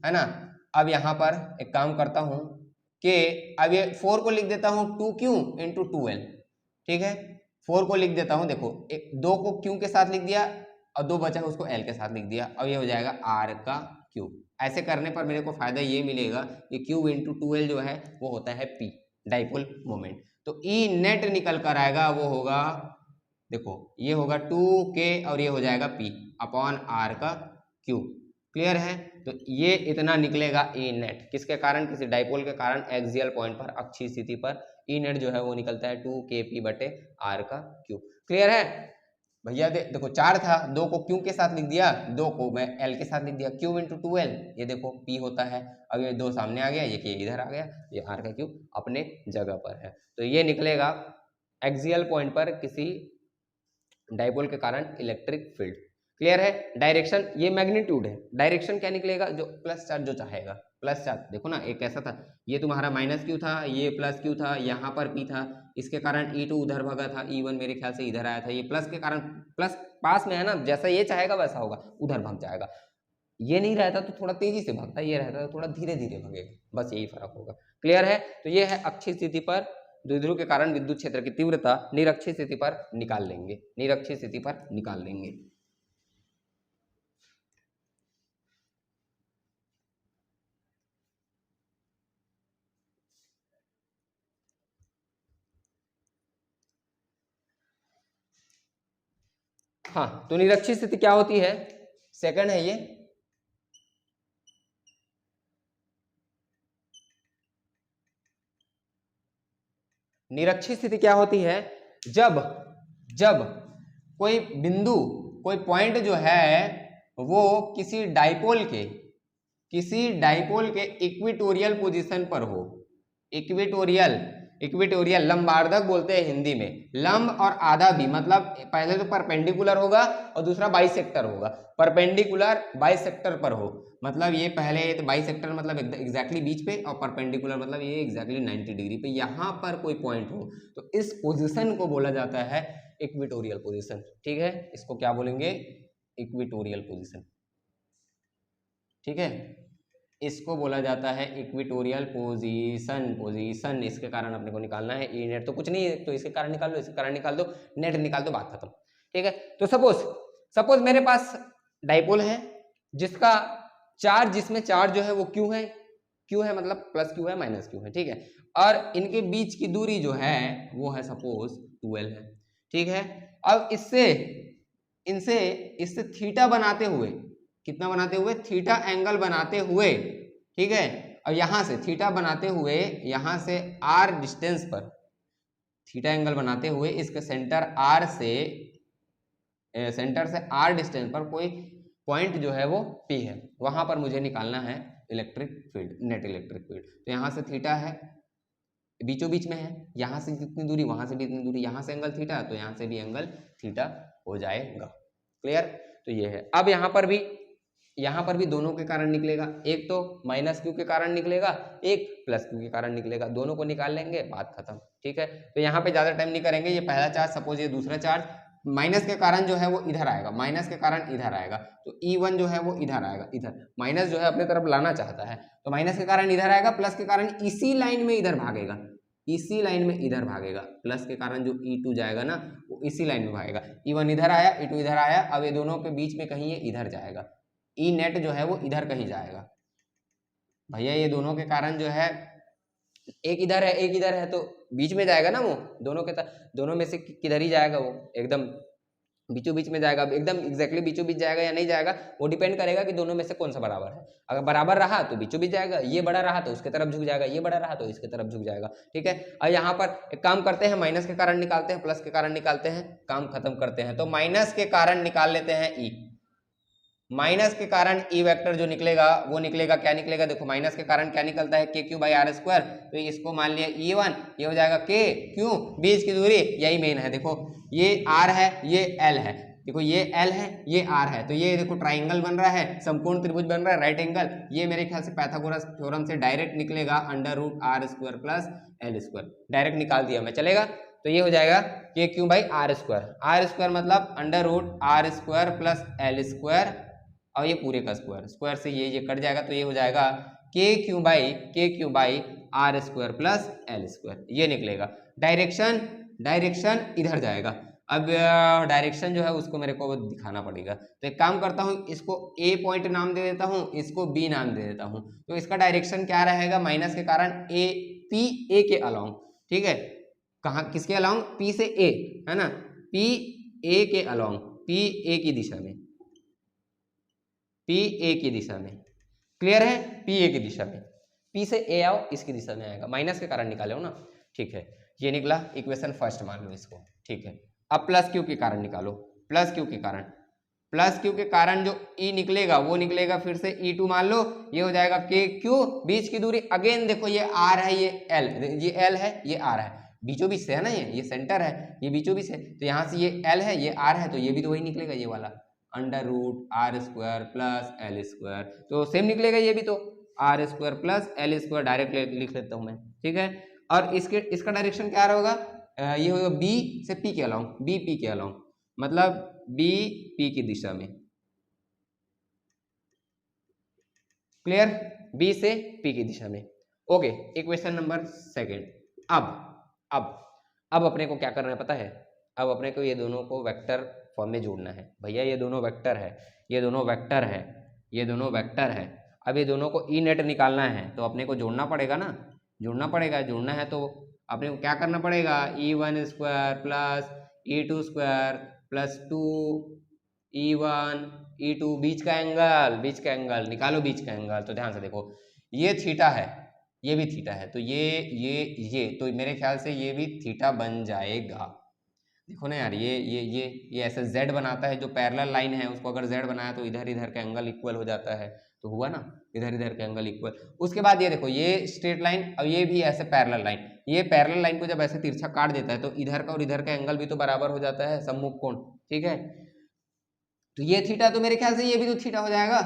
है ना। अब यहाँ पर एक काम करता हूँ कि अब ये 4 को लिख देता हूँ 2Q इंटू 2L, ठीक है। 4 को लिख देता हूँ, देखो एक 2 को Q के साथ लिख दिया और 2 बचा उसको L के साथ लिख दिया, अब ये हो जाएगा R का Q। ऐसे करने पर मेरे को फायदा ये मिलेगा कि Q इंटू 2L जो है वो होता है P, डाइपोल मोमेंट। तो ई नेट निकल कर आएगा वो होगा, देखो ये होगा 2K और ये हो जाएगा P अपॉन R का Q, क्लियर है। तो ये इतना निकलेगा ई नेट, किसके कारण, किसी डाइपोल के कारण एक्सियल पॉइंट पर, अक्षीय स्थिति पर ई नेट जो है वो निकलता है 2KP बटे R का Q, क्लियर है भैया। देखो 4 था, 2 को Q के साथ लिख दिया, 2 को मैं L के साथ लिख दिया, Q इंटू 2L, ये देखो P होता है, अब ये 2 सामने आ गया, ये K इधर आ गया, ये R का Q अपने जगह पर है। तो ये निकलेगा एक्सियल पॉइंट पर किसी डाइपोल के कारण इलेक्ट्रिक फील्ड, क्लियर है। डायरेक्शन ये मैग्नीट्यूड है, डायरेक्शन क्या निकलेगा, जो प्लस चार्ज जो चाहेगा, प्लस चार्ज, देखो ना एक ऐसा था, ये तुम्हारा माइनस क्यू था, ये प्लस क्यू था, यहाँ पर P था, इसके कारण E2 उधर भागा था, E1 मेरे ख्याल से इधर आया था, ये प्लस के कारण, प्लस पास में है ना, जैसा ये चाहेगा वैसा होगा, उधर भाग जाएगा। ये नहीं रहता तो थोड़ा तेजी से भागता, ये रहता तो थोड़ा धीरे धीरे भागेगा, बस यही फर्क होगा, क्लियर है। तो ये है अक्षीय स्थिति पर द्विध्रुव के कारण विद्युत क्षेत्र की तीव्रता, निरक्षीय स्थिति पर निकाल लेंगे, निरक्षीय स्थिति पर निकाल लेंगे। हाँ, तो निरक्षीय स्थिति क्या होती है, सेकंड है ये, निरक्षीय स्थिति क्या होती है, जब जब कोई बिंदु, कोई पॉइंट जो है वो किसी डाइपोल के इक्वेटोरियल पोजीशन पर हो, इक्वेटोरियल लंबार्धक बोलते हैं हिंदी में, लंब और आधा भी, मतलब पहले तो परपेंडिकुलर होगा और दूसरा बाइसेक्टर होगा, परपेंडिकुलर बाइसेक्टर पर हो, मतलब ये पहले तो बाइसेक्टर मतलब एग्जैक्टली बीच पे, और परपेंडिकुलर मतलब ये एग्जैक्टली 90 डिग्री पे, यहाँ पर कोई पॉइंट हो तो इस पोजीशन को बोला जाता है इक्वेटोरियल पोजीशन, ठीक है। इसको क्या बोलेंगे, इक्वेटोरियल पोजीशन, ठीक है, इसको बोला जाता है इक्वेटोरियल पोजीशन। इसके कारण अपने को निकालना है ई नेट, तो कुछ नहीं है, तो इसके कारण निकाल लो, इसके कारण निकाल दो, नेट निकाल दो, बात खत्म, ठीक है। तो सपोज मेरे पास डाइपोल है जिसका चार्ज, जिसमें चार्ज जो है वो क्यू है मतलब प्लस क्यू है माइनस क्यू है, ठीक है, और इनके बीच की दूरी जो है वो है सपोज 2L है, ठीक है। अब इससे थीटा बनाते हुए, कितना बनाते हुए, थीटा एंगल बनाते हुए, ठीक है, और यहां से थीटा बनाते हुए, यहां से r डिस्टेंस पर थीटा एंगल बनाते हुए इसके सेंटर से r डिस्टेंस पर कोई पॉइंट जो है वो P है, वहां पर मुझे निकालना है electric field, net electric field. तो यहाँ से थीटा है, बीचों बीच में है, यहाँ से जितनी दूरी वहां से भी इतनी दूरी, यहाँ से एंगल थीटा, तो यहाँ से भी एंगल थीटा हो जाएगा, क्लियर। तो ये है। अब यहाँ पर भी दोनों के कारण निकलेगा, एक तो माइनस क्यू के कारण निकलेगा, एक प्लस क्यू के कारण निकलेगा, दोनों को निकाल लेंगे, बात खत्म, ठीक है। तो यहाँ पे ज्यादा टाइम नहीं करेंगे, ये पहला चार्ज, सपोज ये दूसरा चार्ज, माइनस के कारण जो है वो इधर आएगा, माइनस के कारण इधर आएगा, तो E1 जो है वो इधर आएगा, इधर माइनस जो है अपने तरफ लाना चाहता है, तो माइनस के कारण इधर आएगा, प्लस के कारण इसी लाइन में इधर भागेगा, इसी लाइन में इधर भागेगा, प्लस के कारण जो E2 जाएगा ना वो इसी लाइन में भागेगा, E1 इधर आया, E2 इधर आया, अब ये दोनों के बीच में कहीं ये इधर जाएगा, ई नेट जो है वो इधर कहीं जाएगा भैया, ये दोनों के कारण जो है एक इधर है एक इधर है, तो बीच में जाएगा ना वो, दोनों में से किधर ही जाएगा वो, एकदम बीचों बीच में जाएगा, एकदम एग्जैक्टली बीचों बीच जाएगा या नहीं जाएगा, वो डिपेंड करेगा कि दोनों में से कौन सा बराबर है। अगर बराबर रहा तो बीचों बीच जाएगा, ये बड़ा रहा तो उसके तरफ झुक जाएगा, ये बड़ा रहा तो इसके तरफ झुक जाएगा, ठीक है। और यहाँ पर एक काम करते हैं, माइनस के कारण निकालते हैं, प्लस के कारण निकालते हैं, काम खत्म करते हैं। तो माइनस के कारण निकाल लेते हैं ई, माइनस के कारण ई वेक्टर जो निकलेगा वो निकलेगा, क्या निकलेगा, देखो माइनस के कारण क्या निकलता है, k Q by are square. तो इसको मान लिया E1, ये हो जाएगा के क्यू, बीच की दूरी यही मेन है। देखो ये आर है, ये एल है, देखो ये एल है, ये आर है, तो ये देखो ट्राइंगल बन रहा है, समकोण त्रिभुज बन रहा है, राइट एंगल। ये मेरे ख्याल से पाइथागोरस थ्योरम से डायरेक्ट निकलेगा, under root are square plus L square, direct निकाल दिया मैं, चलेगा। तो ये हो जाएगा के Q by are square, R square मतलब under root are square plus L square, और ये पूरे का स्क्वायर, स्क्वायर से ये कट जाएगा, तो ये हो जाएगा के Q by are square plus L square, ये निकलेगा। डायरेक्शन, डायरेक्शन इधर जाएगा। अब डायरेक्शन जो है उसको मेरे को दिखाना पड़ेगा, तो एक काम करता हूँ, इसको ए पॉइंट नाम दे देता हूँ, इसको बी नाम दे देता हूँ। तो इसका डायरेक्शन क्या रहेगा, माइनस के कारण ए, पी ए के अलाउंग, ठीक है, कहाँ किसके अलाउंग, पी से ए, है ना, पी ए के अलाउंग, पी ए की दिशा में, पी ए की दिशा में, क्लियर है, पी ए की दिशा में, पी से ए आओ, इसकी दिशा में आएगा, माइनस के कारण निकाले हो ना, ठीक है, ये निकला इक्वेशन फर्स्ट, मान लो इसको, ठीक है। अब प्लस क्यू के कारण निकालो, प्लस क्यू के कारण, प्लस क्यू के कारण जो ई निकलेगा वो निकलेगा फिर से E2 मान लो, ये हो जाएगा के क्यू, बीच की दूरी अगेन देखो ये आर है, ये एल, ये एल है, ये आर है, बीचों बीच से है ना, ये सेंटर है, ये बीचों बीच से, तो यहाँ से ये एल है, ये आर है, तो ये भी तो वही निकलेगा, ये वाला under root are square plus L square, तो सेम निकलेगा ये भी, तो r square plus L square direct लिख लेता हूँ मैं, ठीक है। और इसका डायरेक्शन क्या होगा, ये होगा बी से पी के अलाउंग, बी पी के अलाउंग, मतलब बी पी की दिशा में, क्लियर, बी से पी की दिशा में, ओके। Equation number second. अब अपने को क्या करना है पता है, अब अपने को ये दोनों को वेक्टर फॉर्म में जोड़ना है। भैया ये दोनों वेक्टर है, ये दोनों वेक्टर है, ये दोनों वेक्टर है, अब ये दोनों को ई नेट निकालना है, तो अपने को जोड़ना पड़ेगा ना, जोड़ना पड़ेगा, जोड़ना है तो अपने को क्या करना पड़ेगा, E1 square plus E2 square plus 2E1 E2, बीच का एंगल, बीच का एंगल निकालो, बीच का एंगल। तो ध्यान से देखो, ये थीटा है, ये भी थीटा है, तो ये तो मेरे ख्याल से ये भी थीटा बन जाएगा। देखो ना यार, ये ऐसे z बनाता है, जो पैरेलल लाइन है उसको अगर z बनाया तो इधर इधर का एंगल इक्वल हो जाता है, तो हुआ ना, इधर इधर का एंगल इक्वल। उसके बाद ये देखो, ये स्ट्रेट लाइन, अब ये भी ऐसे पैरेलल लाइन, ये पैरेलल लाइन को जब ऐसे तिरछा काट देता है तो इधर का और इधर का एंगल भी तो बराबर हो जाता है, सम्मुख कोण, ठीक है। तो ये थीटा, तो मेरे ख्याल से ये भी तो थीटा हो जाएगा,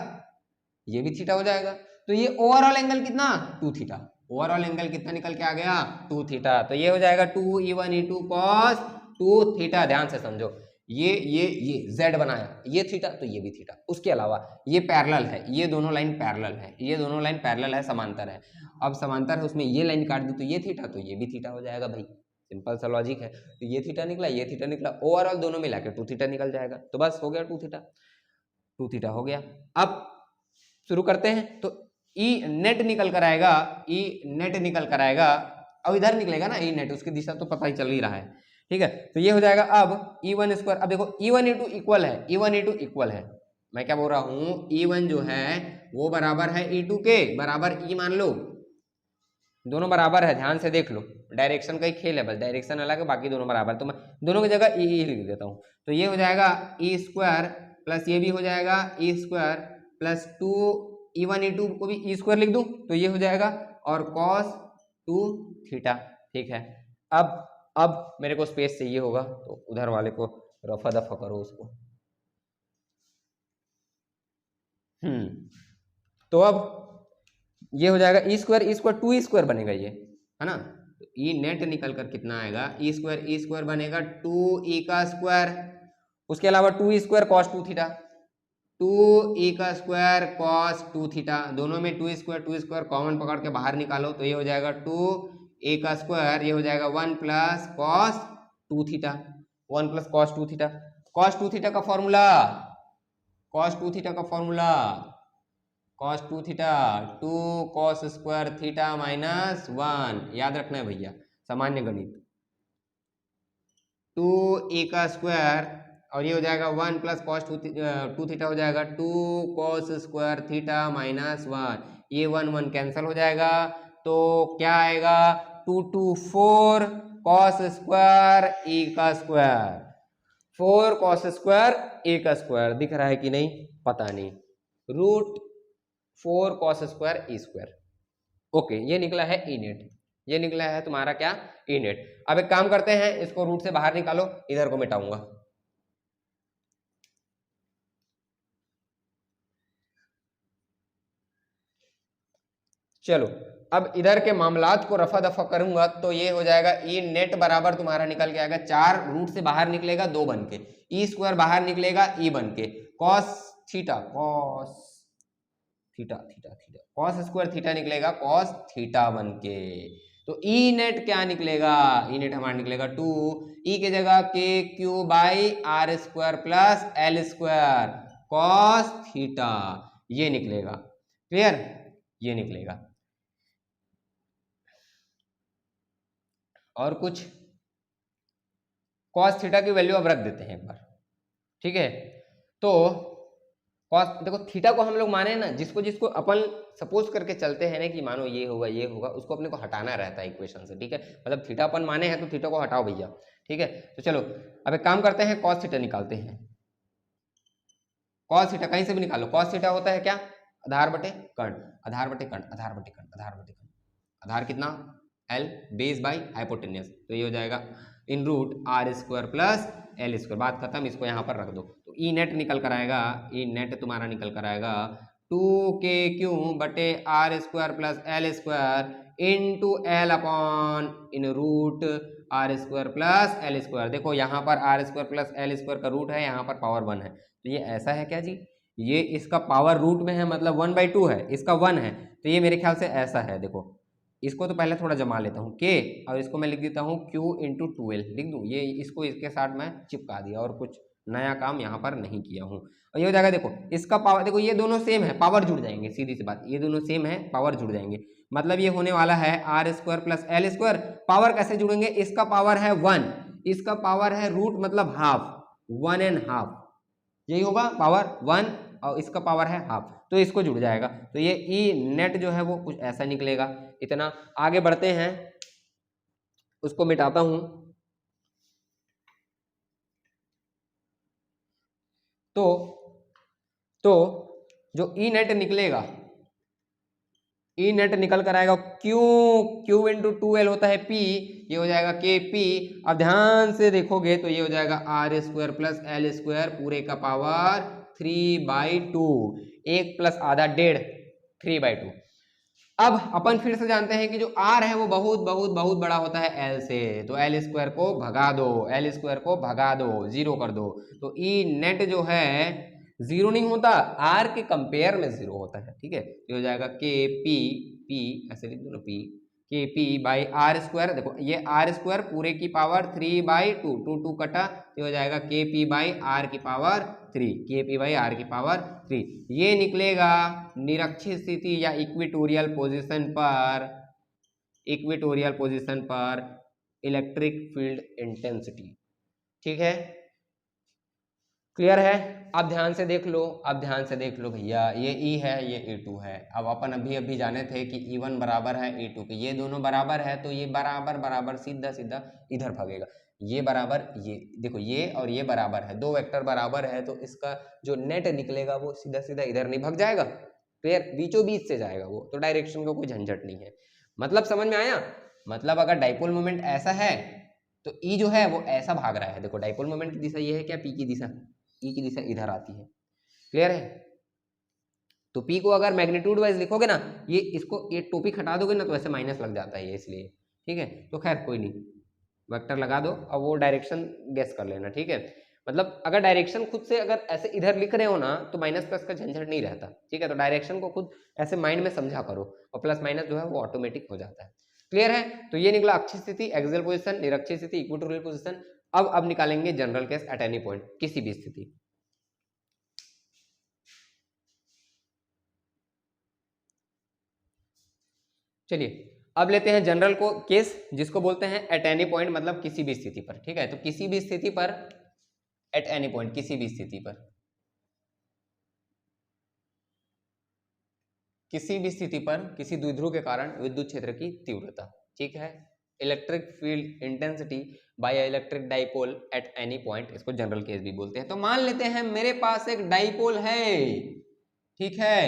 ये भी थीटा हो जाएगा, तो ये ओवरऑल एंगल कितना, 2 थीटा, ओवरऑल एंगल कितना निकल के आ गया, 2 थीटा। तो ये हो जाएगा 2E1 E2 cos 2 थीटा। ध्यान से समझो, ये z बनाया, ये थीटा, तो ये भी थीटा। उसके अलावा ये पैरेलल है, ये दोनों लाइन पैरेलल है, ये दोनों लाइन पैरेलल है, समांतर है। अब समांतर है, उसमें ये लाइन काट दी तो ये थीटा, तो ये भी थीटा हो जाएगा भाई, सिंपल सा लॉजिक है। तो ये थीटा निकला, ये थीटा निकला, ओवरऑल दोनों मिला के 2 थीटा निकल जाएगा, तो बस हो गया 2 थीटा, 2 थीटा हो गया। अब शुरू करते हैं, तो ई नेट निकल कर आएगा, ई नेट निकल कर आएगा, अब इधर निकलेगा ना ई नेट, उसकी दिशा तो पता ही चल ही रहा है, ठीक है। तो ये हो जाएगा अब E1 स्क्वायर, अब देखो E1 E2 इक्वल है, E1 E2 इक्वल है, मैं क्या बोल रहा हूँ, E1 जो है वो बराबर है E2 के, बराबर E मान लो, दोनों बराबर है, ध्यान से देख लो, डायरेक्शन का ही खेल है, बस डायरेक्शन अलग है, बाकी दोनों बराबर, तो मैं दोनों की जगह ई लिख देता हूँ। तो ये हो जाएगा ई स्क्वायर प्लस ये भी हो जाएगा E square plus 2E1 E2 को भी ई स्क्वायर लिख दूँ, तो ये हो जाएगा, और cos 2 थीटा, ठीक है। अब मेरे को स्पेस चाहिए होगा, तो उधर वाले को रफा दफा करो उसको, तो अब ये हो जाएगा ई स्क्वायर 2E स्क्वायर बनेगा ये, है ना। तो ई नेट निकल कर कितना आएगा, ई स्क्वायर बनेगा 2E का स्क्वायर, उसके अलावा 2E square cos 2 theta, 2E का स्क्वायर कॉस 2 थीटा, दोनों में 2E स्क्वायर कॉमन पकड़ के बाहर निकालो, तो ये हो जाएगा 2A का स्क्वायर, ये हो जाएगा 1 plus cos 2 theta, 1 plus cos 2 theta. Cos 2 theta का फॉर्मूला, कॉस 2 थीटा का formula, cos 2 theta 2 cos square theta minus 1, याद रखना है भैया, सामान्य गणित, 2A का स्क्वायर, और ये हो जाएगा 1 प्लस cos 2 थीटा हो जाएगा 2 cos स्क्वायर थीटा माइनस 1, ये 1 1 कैंसिल हो जाएगा, तो क्या आएगा 2 2 4 cos स्क्वायर E का स्क्वायर, 4 cos स्क्वायर A का स्क्वायर, दिख रहा है कि नहीं, पता नहीं, √4 cos square E square. Okay, ये निकला है ई नेट, ये निकला है तुम्हारा क्या, ई नेट। अब एक काम करते हैं, इसको रूट से बाहर निकालो, इधर को मिटाऊंगा। चलो, अब इधर के मामलात को रफा दफा करूंगा तो ये हो जाएगा ई नेट बराबर तुम्हारा निकल के आएगा 4, रूट से बाहर निकलेगा 2 बन के, ई स्क्वायर बाहर निकलेगा ई बन के, cos theta, cos theta theta theta, cos square theta निकलेगा कॉस थीटा बन के। तो ई नेट क्या निकलेगा, ई नेट हमारा निकलेगा 2 ई के जगह k Q by are square plus L square cos theta, ये निकलेगा। क्लियर, ये निकलेगा। और कुछ, कॉस थीटा की वैल्यू अब रख देते हैं एक बार, ठीक है। तो कॉस, देखो थीटा को हम लोग माने ना, जिसको जिसको अपन सपोज करके चलते हैं ना कि मानो ये होगा ये होगा, उसको अपने को हटाना रहता है इक्वेशन से, ठीक है। मतलब थीटा अपन माने हैं तो थीटा को हटाओ भैया, ठीक है। तो चलो अब एक काम करते हैं, कॉस थीटा निकालते हैं। कॉस थीटा कहीं से भी निकालो, कॉस थीटा होता है क्या, आधार बटे कर्ण, आधार बटे कर्ण, आधार बटे कर्ण, आधार बटे कर्ण, आधार कितना L, बेस बाई हाइपोटेन्यूस, तो ये हो जाएगा in root are square plus L square, बात खत्म, इसको यहाँ पर रख दो। तो ई नेट निकल कर आएगा, ई नेट तुम्हारा निकल कर आएगा 2k बटे r square plus L square into l upon in root are square plus L square. देखो यहाँ पर r square plus L square का रूट है, यहाँ पर पावर 1 है, तो ये ऐसा है क्या जी, ये इसका पावर रूट में है मतलब 1/2 है, इसका 1 है, तो ये मेरे ख्याल से ऐसा है। देखो इसको तो पहले थोड़ा जमा लेता हूँ k, और इसको मैं लिख देता हूँ q इंटू 12 लिख दूँ, ये इसको इसके साथ मैं चिपका दिया और कुछ नया काम यहाँ पर नहीं किया हूँ। और ये हो जाएगा, देखो इसका पावर, देखो ये दोनों सेम है, पावर जुड़ जाएंगे, सीधी सी बात, ये दोनों सेम है, पावर जुड़ जाएंगे, मतलब ये होने वाला है r square plus L square. Power कैसे जुड़ेंगे, इसका पावर है 1, इसका पावर है रूट मतलब हाफ, 1.5, यही होगा पावर 1, और इसका पावर है हाफ, तो इसको जुड़ जाएगा। तो ये ई नेट जो है वो कुछ ऐसा निकलेगा। इतना आगे बढ़ते हैं, उसको मिटाता हूं। तो जो ई नेट निकलेगा, ई नेट निकल कर आएगा क्यू इंटू 2l होता है p, ये हो जाएगा के पी। अब ध्यान से देखोगे तो ये हो जाएगा r square plus L square पूरे का पावर 3/2, 1 प्लस आधा 1.5, 3/2। अब अपन फिर से जानते हैं कि जो r है वो बहुत बहुत बहुत बड़ा होता है l से, तो एल स्क्वायर को भगा दो, एल स्क्वायर को भगा दो, 0 कर दो, तो ई नेट जो है 0 नहीं होता, r के कंपेयर में 0 होता है, ठीक है। ये हो जाएगा के पी, पी ऐसे लिख दो ना, पी के पी बाई आर स्क्वायर, देखो ये आर स्क्वायर पूरे की पावर 3/2, 2 कटा, ये हो जाएगा के पी बाई आर की पावर 3, के पी बाई आर की पावर 3, ये निकलेगा निरक्षित स्थिति या इक्वेटोरियल पोजीशन पर, इक्वेटोरियल पोजीशन पर इलेक्ट्रिक फील्ड इंटेंसिटी, ठीक है। क्लियर है, अब ध्यान से देख लो, अब ध्यान से देख लो भैया, ये E है ये E2 है। अब अपन अभी जाने थे कि E1 बराबर है E2 के, ये दोनों बराबर है तो ये बराबर बराबर सीधा सीधा इधर भागेगा, ये बराबर ये, देखो ये और ये बराबर है, दो वेक्टर बराबर है, तो इसका जो नेट निकलेगा वो सीधा सीधा इधर नहीं भाग जाएगा, क्लियर, बीचों बीच से जाएगा वो, तो डायरेक्शन का कोई झंझट नहीं है। मतलब समझ में आया, मतलब अगर डाइपोल मोमेंट ऐसा है तो E जो है वो ऐसा भाग रहा है, देखो डाइपोल मोमेंट की दिशा ये है क्या, P की दिशा, ई की दिशा इधर आती है, क्लियर है। तो पी को अगर मैग्नीट्यूड वाइज लिखोगे ना, ये इसको ये टोपिक हटा दोगे ना तो ऐसे माइनस लग जाता है ये, इसलिए ठीक है। तो खैर कोई नहीं, वेक्टर लगा दो, अब वो डायरेक्शन गेस कर लेना, ठीक है। मतलब अगर डायरेक्शन खुद से अगर ऐसे इधर लिख रहे हो ना तो माइनस प्लस का झंझट नहीं रहता, ठीक है। तो डायरेक्शन को खुद ऐसे माइंड में समझा करो, और प्लस माइनस जो है वो ऑटोमेटिक हो जाता है, क्लियर है। तो ये निकला अक्षीय स्थिति, एक्सियल पोजीशन, निरक्षीय स्थिति, इक्वेटोरियल पोजीशन। अब निकालेंगे general case at any point, किसी भी स्थिति। चलिए अब लेते हैं जनरल को केस, जिसको बोलते हैं एट एनी पॉइंट, मतलब किसी भी स्थिति पर, ठीक है। तो किसी भी स्थिति पर, एट एनी पॉइंट, किसी भी स्थिति पर, किसी भी स्थिति पर किसी द्विध्रुव के कारण विद्युत क्षेत्र की तीव्रता, ठीक है। Electric field intensity by electric dipole at any point, इसको जनरल केस भी बोलते हैं। तो मान लेते हैं मेरे पास एक डाइपोल है, ठीक है,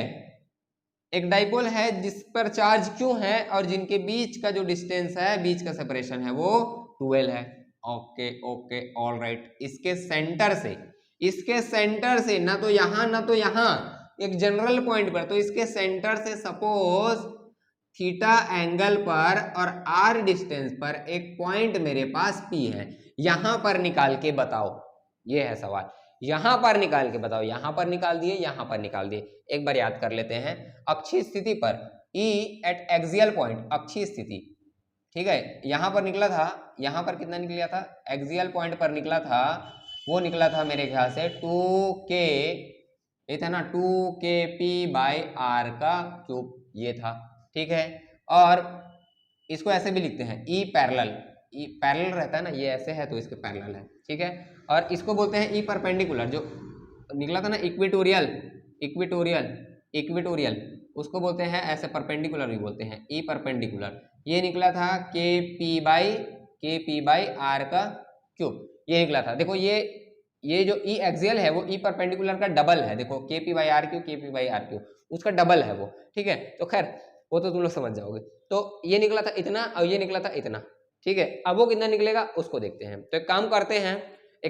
एक डाइपोल है जिस पर चार्ज क्यों है और जिनके बीच का जो डिस्टेंस है, बीच का सेपरेशन है वो 12 है। Okay okay all right. इसके सेंटर से ना तो यहां ना तो यहां, एक जनरल पॉइंट पर, तो इसके सेंटर से सपोज थीटा एंगल पर और आर डिस्टेंस पर एक पॉइंट मेरे पास पी है, यहां पर निकाल के बताओ, ये है सवाल। यहां पर निकाल के बताओ, यहां पर निकाल दिए, यहां पर निकाल दिए। एक बार याद कर लेते हैं, अक्षीय स्थिति पर E एट एक्सियल पॉइंट, अक्षीय स्थिति, ठीक है, यहां पर निकला था, यहां पर कितना निकला था, एक्सियल पॉइंट पर निकला था, वो निकला था मेरे ख्याल से 2k, ये था ना 2kp बाय आर का क्यूब, ये था, ठीक है। और इसको ऐसे भी लिखते हैं ई पैरेलल, ई पैरेलल रहता है ना, ये ऐसे है तो इसके पैरेलल है, ठीक है। और इसको बोलते हैं ई परपेंडिकुलर, जो निकला था ना इक्वेटोरियल, इक्वेटोरियल, इक्वेटोरियल, उसको बोलते हैं ऐसे, परपेंडिकुलर भी बोलते हैं, ई परपेंडिकुलर। ये निकला था के पी बाई आर का क्यूब, ये निकला था। देखो ये जो ई एक्सियल है वो ई परपेंडिकुलर का डबल है, देखो के पी बाई आर क्यूब, के पी बाई आर क्यूब, उसका डबल है वो, ठीक है। तो खैर वो तो तुम लोग समझ जाओगे। तो ये निकला था इतना और ये निकला था इतना, ठीक है। अब वो कितना निकलेगा उसको देखते हैं। तो एक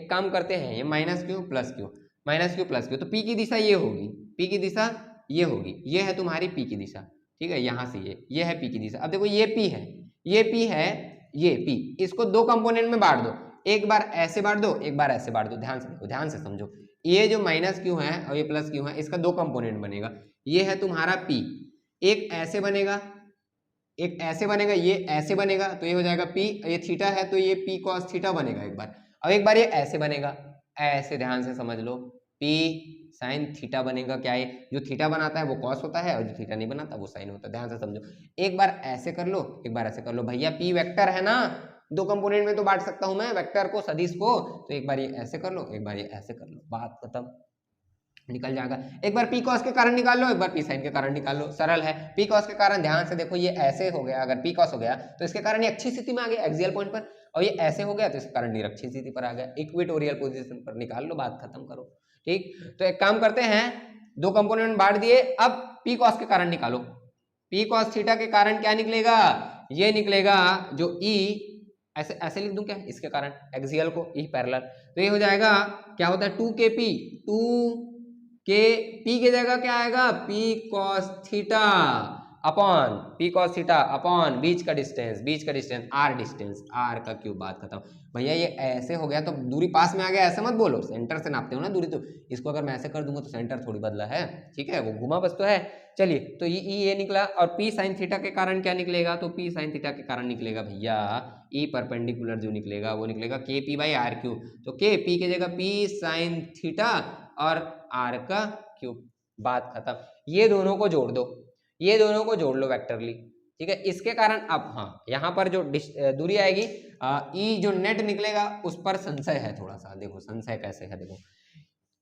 काम करते हैं, ये minus Q plus Q, minus Q plus Q, तो पी की दिशा ये होगी, पी की दिशा ये होगी, ये है तुम्हारी पी की दिशा, ठीक है, यहां से ये है पी की दिशा। अब देखो ये पी है, ये पी है, ये पी, इसको दो कंपोनेंट में बांट दो, एक बार ऐसे बांट दो, एक बार ऐसे बांट दो। ध्यान से देखो, ध्यान से समझो, ये जो माइनस क्यू है और ये प्लस क्यू है, इसका दो कंपोनेंट बनेगा। ये है तुम्हारा पी, एक ऐसे बनेगा, एक ऐसे बनेगा, ये ऐसे बनेगा, तो ये हो जाएगा पी, ये थीटा है तो ये पी कॉस थीटा बनेगा एक बार। अब एक बार ये ऐसे बनेगा, ऐसे ध्यान से समझ लो, पी साइन थीटा बनेगा। क्या है, जो थीटा बनाता है वो कॉस होता है और जो थीटा नहीं बनाता वो साइन होता है, ध्यान से समझो। एक बार ऐसे कर लो, एक बार ऐसे कर लो। भैया पी वेक्टर है ना, दो कंपोनेंट में तो बांट सकता हूं मैं वेक्टर को, सदिश को, तो एक बार ये ऐसे कर लो, एक बार ये ऐसे कर लो, बात खत्म, निकल जाएगा। एक बार पी कॉस के कारण निकाल लो, एक बार पी साइन के कारण निकाल लो, सरल है। पी कॉस के कारण ध्यान से देखो, ये ऐसे हो गया, अगर पी कॉस हो गया तो इसके कारण ये अच्छी स्थिति में आ गया एक्सियल पॉइंट पर, और ये ऐसे हो गया तो इसके कारण निरक्षीय स्थिति पर आ गया, इक्वेटोरियल पोजीशन पर। निकाल लो, बात खत्म करो, ठीक। तो एक काम करते हैं, दो कंपोनेंट में बांट दिए, अब पी कॉस के कारण निकालो। पी कॉस थीटा के कारण क्या निकलेगा, ये निकलेगा जो ई, ऐसे ऐसे लिख दूं क्या, इसके कारण एक्सियल को, ई पैरेलल, तो ये हो जाएगा, क्या होता है 2kp, 2 के पी की जगह क्या आएगा, P cos theta upon, P cos theta upon बीच का डिस्टेंस आर, डिस्टेंस आर का क्यूब, बात खत्म। भैया ये ऐसे हो गया तो दूरी पास में आ गया, ऐसे मत बोलो, सेंटर से नापते हो ना दूरी, तो इसको अगर मैं ऐसे कर दूंगा तो सेंटर थोड़ी बदला है, ठीक है, वो घुमा बस तो है। चलिए, तो ये निकला, और पी साइन थीटा के कारण क्या निकलेगा, तो पी साइन थीटा के कारण निकलेगा भैया ई परपेंडिकुलर, जो निकलेगा वो निकलेगा के पी बाई आर क्यूब, तो के पी की जगह पी साइन थीटा और आर का क्यूब, बात खत्म। ये दोनों को जोड़ दो, ये दोनों को जोड़ लो वेक्टरली, ठीक है। इसके कारण अब हाँ, यहाँ पर जो दूरी आएगी ई, जो नेट निकलेगा उस पर संशय है थोड़ा सा, देखो संशय कैसे है, देखो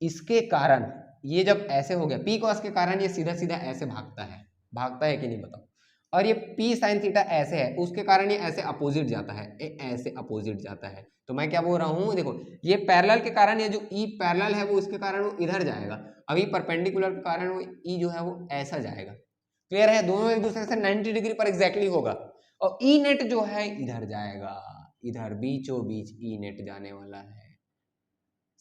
इसके कारण ये जब ऐसे हो गया, पी कॉस के कारण ये सीधा सीधा ऐसे भागता है कि नहीं बताओ, और ये पी साइन थीटा ऐसे है, उसके कारण ये ऐसे अपोजिट जाता है, ऐसे अपोजिट जाता है। तो मैं क्या बोल रहा हूँ, देखो ये पैरेलल के कारण, ये जो ई पैरेलल है वो इसके कारण वो इधर जाएगा, अभी परपेंडिकुलर के कारण वो ई जो है वो ऐसा जाएगा। क्लियर है, दोनों एक दूसरे से 90 डिग्री पर एग्जैक्टली होगा, और ई नेट जो है इधर जाएगा, इधर बीचों बीच ई नेट जाने वाला है।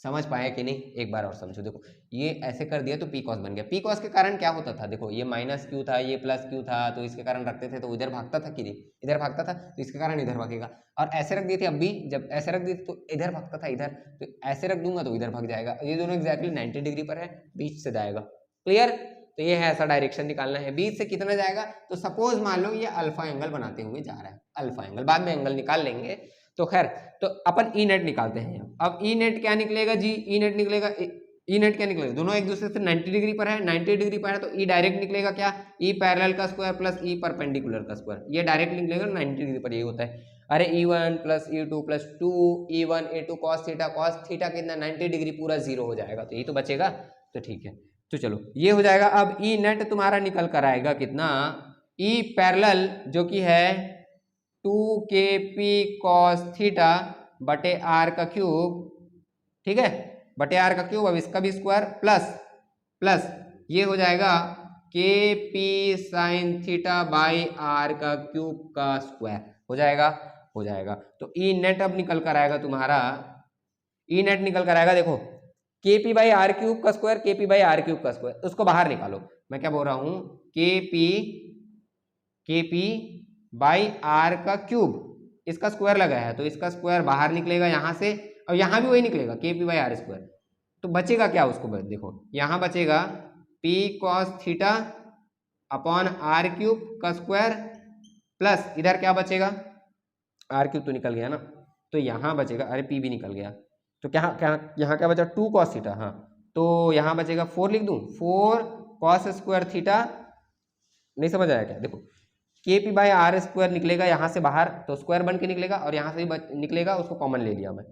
समझ पाए कि नहीं, एक बार और समझो। देखो ये ऐसे कर दिया तो पी कॉस बन गया, पी कॉस के कारण क्या होता था, देखो ये माइनस क्यू था, ये प्लस क्यू था, तो इसके कारण रखते थे तो इधर भागता था कि नहीं, इधर भागता था, तो इसके कारण इधर भागेगा। और ऐसे रख दिए थे, अब भी जब ऐसे रख दिए तो इधर भागता था इधर, तो ऐसे रख दूंगा तो इधर भाग जाएगा। ये दोनों एक्जैक्टली 90 डिग्री पर है, बीच से जाएगा। क्लियर, तो ये है, ऐसा डायरेक्शन निकालना है। बीच से कितना जाएगा, तो सपोज मान लो ये अल्फा एंगल बनाते हुए जा रहा है, अल्फा एंगल, बाद में एंगल निकाल लेंगे। तो खैर, तो अपन ई नेट निकालते हैं। अब ई नेट क्या निकलेगा जी, ई नेट निकलेगा, ई नेट क्या निकलेगा, दोनों एक दूसरे से 90 डिग्री पर है, 90 डिग्री पर है, तो ई डायरेक्ट निकलेगा क्या, ई पैरेलल का स्क्वायर प्लस ई परपेंडिकुलर का स्क्वायर, ये डायरेक्ट निकलेगा 90 डिग्री पर, ये होता है। अरे E1 plus E2 plus 2 E1 E2 cos theta कितना 90 डिग्री पूरा 0 हो जाएगा, तो ये तो बचेगा, तो ठीक है। तो चलो ये हो जाएगा। अब ई नेट तुम्हारा निकल कर आएगा कितना, ई पैरेलल जो कि है 2kp cos थीटा बटे आर का क्यूब, ठीक है, बटे आर का क्यूब, अब इसका भी स्क्वायर प्लस ये हो जाएगा kp sine theta by r का क्यूब का स्क्वायर हो जाएगा। तो ई नेट अब निकल कर आएगा तुम्हारा, ई नेट निकल कर आएगा, देखो kp बाई आर क्यूब का square, kp by are cube का स्क्वायर, उसको बाहर निकालो। मैं क्या बोल रहा हूं, kp बाई आर का क्यूब, इसका स्क्वायर लगा है तो इसका स्क्वायर बाहर निकलेगा यहां से, और यहां भी वही निकलेगा kp बाई आर स्क्वायर। तो बचेगा क्या उसको, देखो यहां बचेगा p cos theta upon r cube का स्क्वायर प्लस इधर क्या बचेगा, आर क्यूब तो निकल गया ना, तो यहां बचेगा, अरे p भी निकल गया, तो क्या क्या यहाँ क्या बचा, 2 cos थीटा, हाँ तो यहाँ बचेगा 4 लिख दूं, 4 cos स्क्वायर थीटा, नहीं समझ आया क्या, देखो kp बाई आर स्क्वायर निकलेगा यहाँ से बाहर तो स्क्वायर बन के निकलेगा, और यहाँ से भी निकलेगा, उसको कॉमन ले लिया मैं,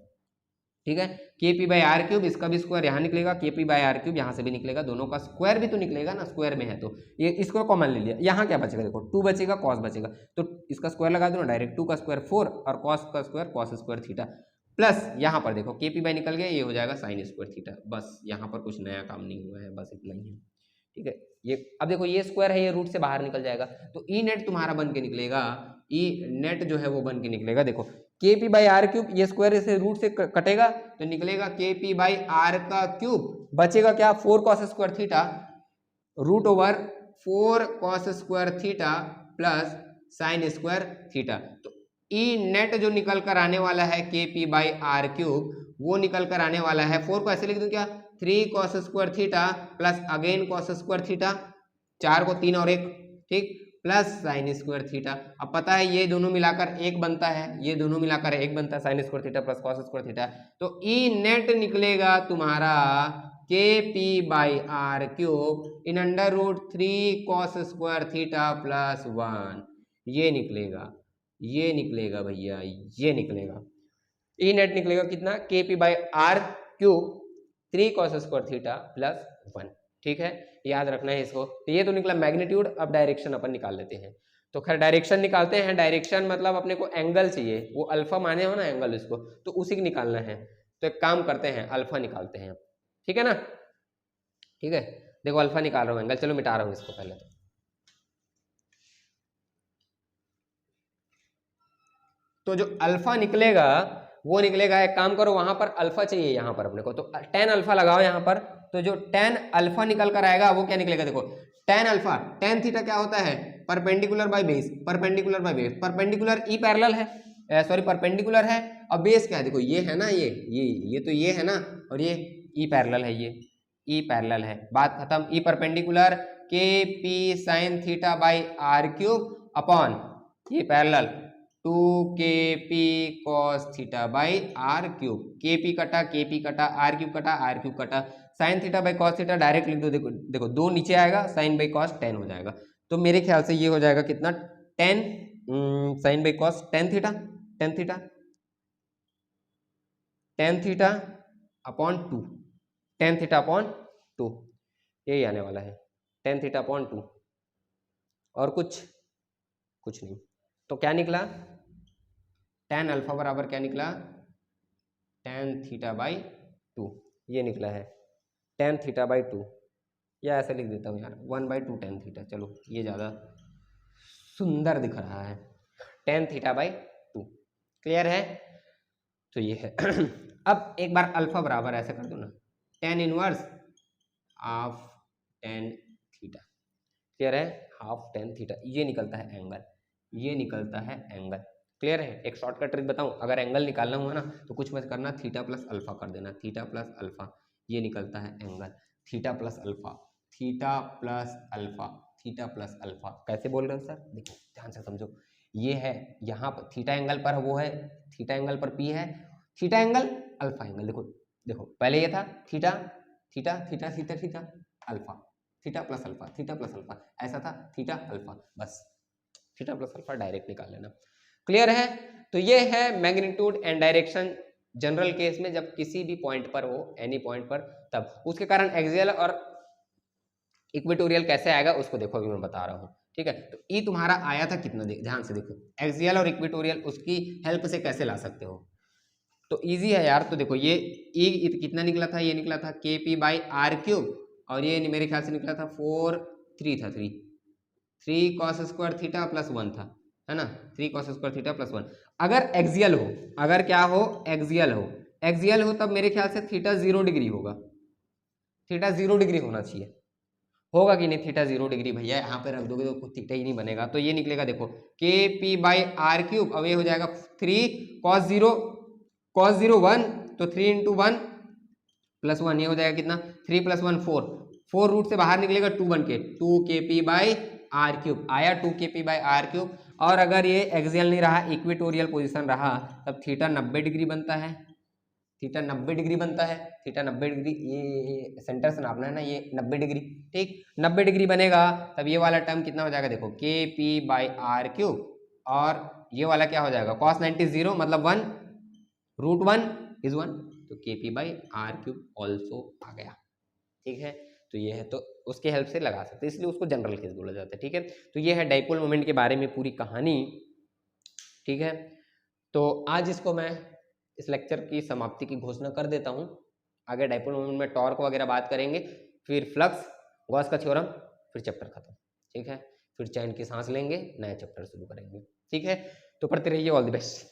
ठीक है, kp बाई आर क्यूब, इसका भी स्क्वायर यहाँ निकलेगा, kp बाई आर क्यूब यहाँ से भी निकलेगा, दोनों का स्क्वायर भी तो निकलेगा ना, स्क्वायर में है तो ये इसको कॉमन ले लिया। यहाँ क्या बचेगा, देखो 2 बचेगा, कॉस बचेगा, तो इसका स्क्वायर लगा दो ना डायरेक्ट, 2 का स्क्वायर 4 और कॉस का square cos square theta, plus यहाँ पर देखो kp बाई निकल गया, ये हो जाएगा साइन स्क्वायर थीटा। बस यहाँ पर कुछ नया काम नहीं हुआ है, बस इतना ही है, ठीक है। ये अब देखो ये स्क्वायर है, ये रूट से बाहर निकल जाएगा, तो ई नेट तुम्हारा बन के निकलेगा, ई नेट जो है वो बन के निकलेगा, देखो kp बाई आर क्यूब, ये स्क्वायर से रूट से कटेगा तो निकलेगा kp बाई आर का क्यूब, बचेगा क्या 4 cos square theta root over 4 cos square theta plus sine square theta. तो ई नेट जो निकल कर आने वाला है kp बाई आर क्यूब, वो निकल कर आने वाला है, 4 को ऐसे लिख दूं क्या, 3 cos square theta plus again cos square theta, 4 को 3 और 1, ठीक, प्लस साइन स्क्वायर थीटा। अब पता है ये दोनों मिलाकर एक बनता है, ये दोनों मिलाकर एक बनता है, sine square theta plus cos square theta, तो ई नेट निकलेगा तुम्हारा kp by are cube in under root 3 cos square theta plus 1, ये निकलेगा भैया, ये निकलेगा, ई नेट निकलेगा कितना, kp by are cube 3 cos square theta plus 1, ठीक है, याद रखना है इसको। तो ये तो निकला मैग्नीट्यूड, अब डायरेक्शन अपन निकाल लेते हैं। तो खैर डायरेक्शन निकालते हैं, डायरेक्शन मतलब अपने को एंगल चाहिए, वो अल्फा माने हो ना एंगल इसको, तो उसी को निकालना है। तो एक काम करते हैं, अल्फा निकालते हैं, ठीक है ना, ठीक है, देखो अल्फा निकाल रहा हूँ एंगल, चलो मिटा रहा हूँ इसको पहले। तो जो अल्फा निकलेगा वो निकलेगा, एक काम करो वहां पर अल्फा चाहिए यहाँ पर अपने को, तो tan अल्फा लगाओ यहाँ पर, तो जो tan अल्फा निकल कर आएगा वो क्या निकलेगा, देखो tan अल्फा, tan थीटा क्या होता है, perpendicular by base, perpendicular by base, perpendicular E parallel है, सॉरी परपेंडिकुलर है, और बेस क्या है, देखो ये है ना, ये तो ये है ना, और ये ई पैरेलल है, ये ई पैरेलल है, बात खत्म। ई परपेंडिकुलर के P sine theta by are cube upon ये parallel 2kp cos theta by are cube, kp कटा आर क्यूब कटा sine theta by cos theta, direct लिख दो, देखो 2 नीचे आएगा, साइन बाई कॉस 10 हो जाएगा, तो मेरे ख्याल से ये हो जाएगा कितना 10 sine by cos 10 theta upon 2, tan theta upon 2, यही आने वाला है, tan थीटा अपॉन 2, और कुछ नहीं। तो क्या निकला, tan अल्फा बराबर क्या निकला, tan थीटा बाई 2, ये निकला है tan थीटा बाई 2, या ऐसे लिख देता हूँ यार 1/2 tan थीटा, चलो ये ज़्यादा सुंदर दिख रहा है, tan थीटा बाई 2, क्लियर है। तो ये है अब एक बार अल्फा बराबर ऐसे कर दो ना, tan inverse half tan theta, clear है, हाफ tan थीटा, ये निकलता है एंगल, ये निकलता है एंगल, क्लियर है। एक शॉर्टकट ट्रिक बताऊं, अगर एंगल निकालना हुआ ना तो कुछ मत करना, थीटा प्लस अल्फा कर देना, थीटा प्लस अल्फा, ये निकलता है angle, theta plus alpha, theta plus alpha, theta plus alpha. कैसे बोल रहे हो सर, देखो ध्यान से समझो, ये है यहाँ पर थीटा एंगल पर वो है, थीटा एंगल पर पी है, थीटा एंगल अल्फा एंगल, देखो देखो पहले ये था theta theta theta theta theta alpha, theta plus alpha, theta plus alpha, ऐसा था थीटा अल्फा, बस थीटा प्लस अल्फा डायरेक्ट निकाल लेना, क्लियर है। तो ये है magnitude and direction general case में, जब किसी भी पॉइंट पर हो, एनी पॉइंट पर, तब उसके कारण एक्सियल और इक्वेटोरियल कैसे आएगा उसको देखो, अभी मैं बता रहा हूँ। ठीक है। तो ई तुम्हारा आया था कितना, ध्यान से देखो, एक्सियल और इक्वेटोरियल उसकी हेल्प से कैसे ला सकते हो, तो इजी है यार। तो देखो ये ई कितना निकला था, ये निकला था KP/r³ और ये मेरे ख्याल से निकला था 3 था, 3 cos स्क्वायर थीटा प्लस 1 था, है ना, 3 cos स्क्वायर थीटा प्लस 1। अगर एक्सियल हो, अगर क्या हो, एक्सियल हो तब मेरे ख्याल से थीटा 0 डिग्री होगा, थीटा 0 डिग्री होना चाहिए, होगा कि नहीं, थीटा 0 डिग्री भैया, यहाँ पे रख दोगे तो थीटा ही नहीं बनेगा, तो ये निकलेगा देखो KP/r³, अब ये हो जाएगा 3 cos 0 1, तो 3 × 1 + 1, ये हो जाएगा कितना, 3 + 1 4 रूट से बाहर निकलेगा 2 बन के, 2 KP/r³ आया, 2 KP/r³। और अगर ये एक्सियल नहीं रहा, इक्वेटोरियल पोजीशन रहा, तब थीटा 90 डिग्री बनता है, थीटा 90 डिग्री बनता है, थीटा 90 डिग्री, ये सेंटर से नापना है ना, ये 90 डिग्री, ठीक, 90 डिग्री बनेगा, तब ये वाला टर्म कितना हो जाएगा, देखो KP/r³ और ये वाला क्या हो जाएगा, cos 90 0 मतलब 1, √1 = 1, तो KP/r³ ऑल्सो आ गया, ठीक है। तो ये है, तो उसके हेल्प से लगा सकते हैं, इसलिए उसको जनरल केस बोला जाता है, ठीक है। तो ये है डाइपोल मोमेंट के बारे में पूरी कहानी, ठीक है। तो आज इसको मैं इस लेक्चर की समाप्ति की घोषणा कर देता हूँ। आगे डाइपोल मोमेंट में टॉर्क वगैरह बात करेंगे, फिर फ्लक्स, गॉस का थ्योरम, फिर चैप्टर खत्म, ठीक है। फिर चैन की सांस लेंगे, नया चैप्टर शुरू करेंगे, ठीक है। तो पढ़ते रहिए, ऑल द बेस्ट।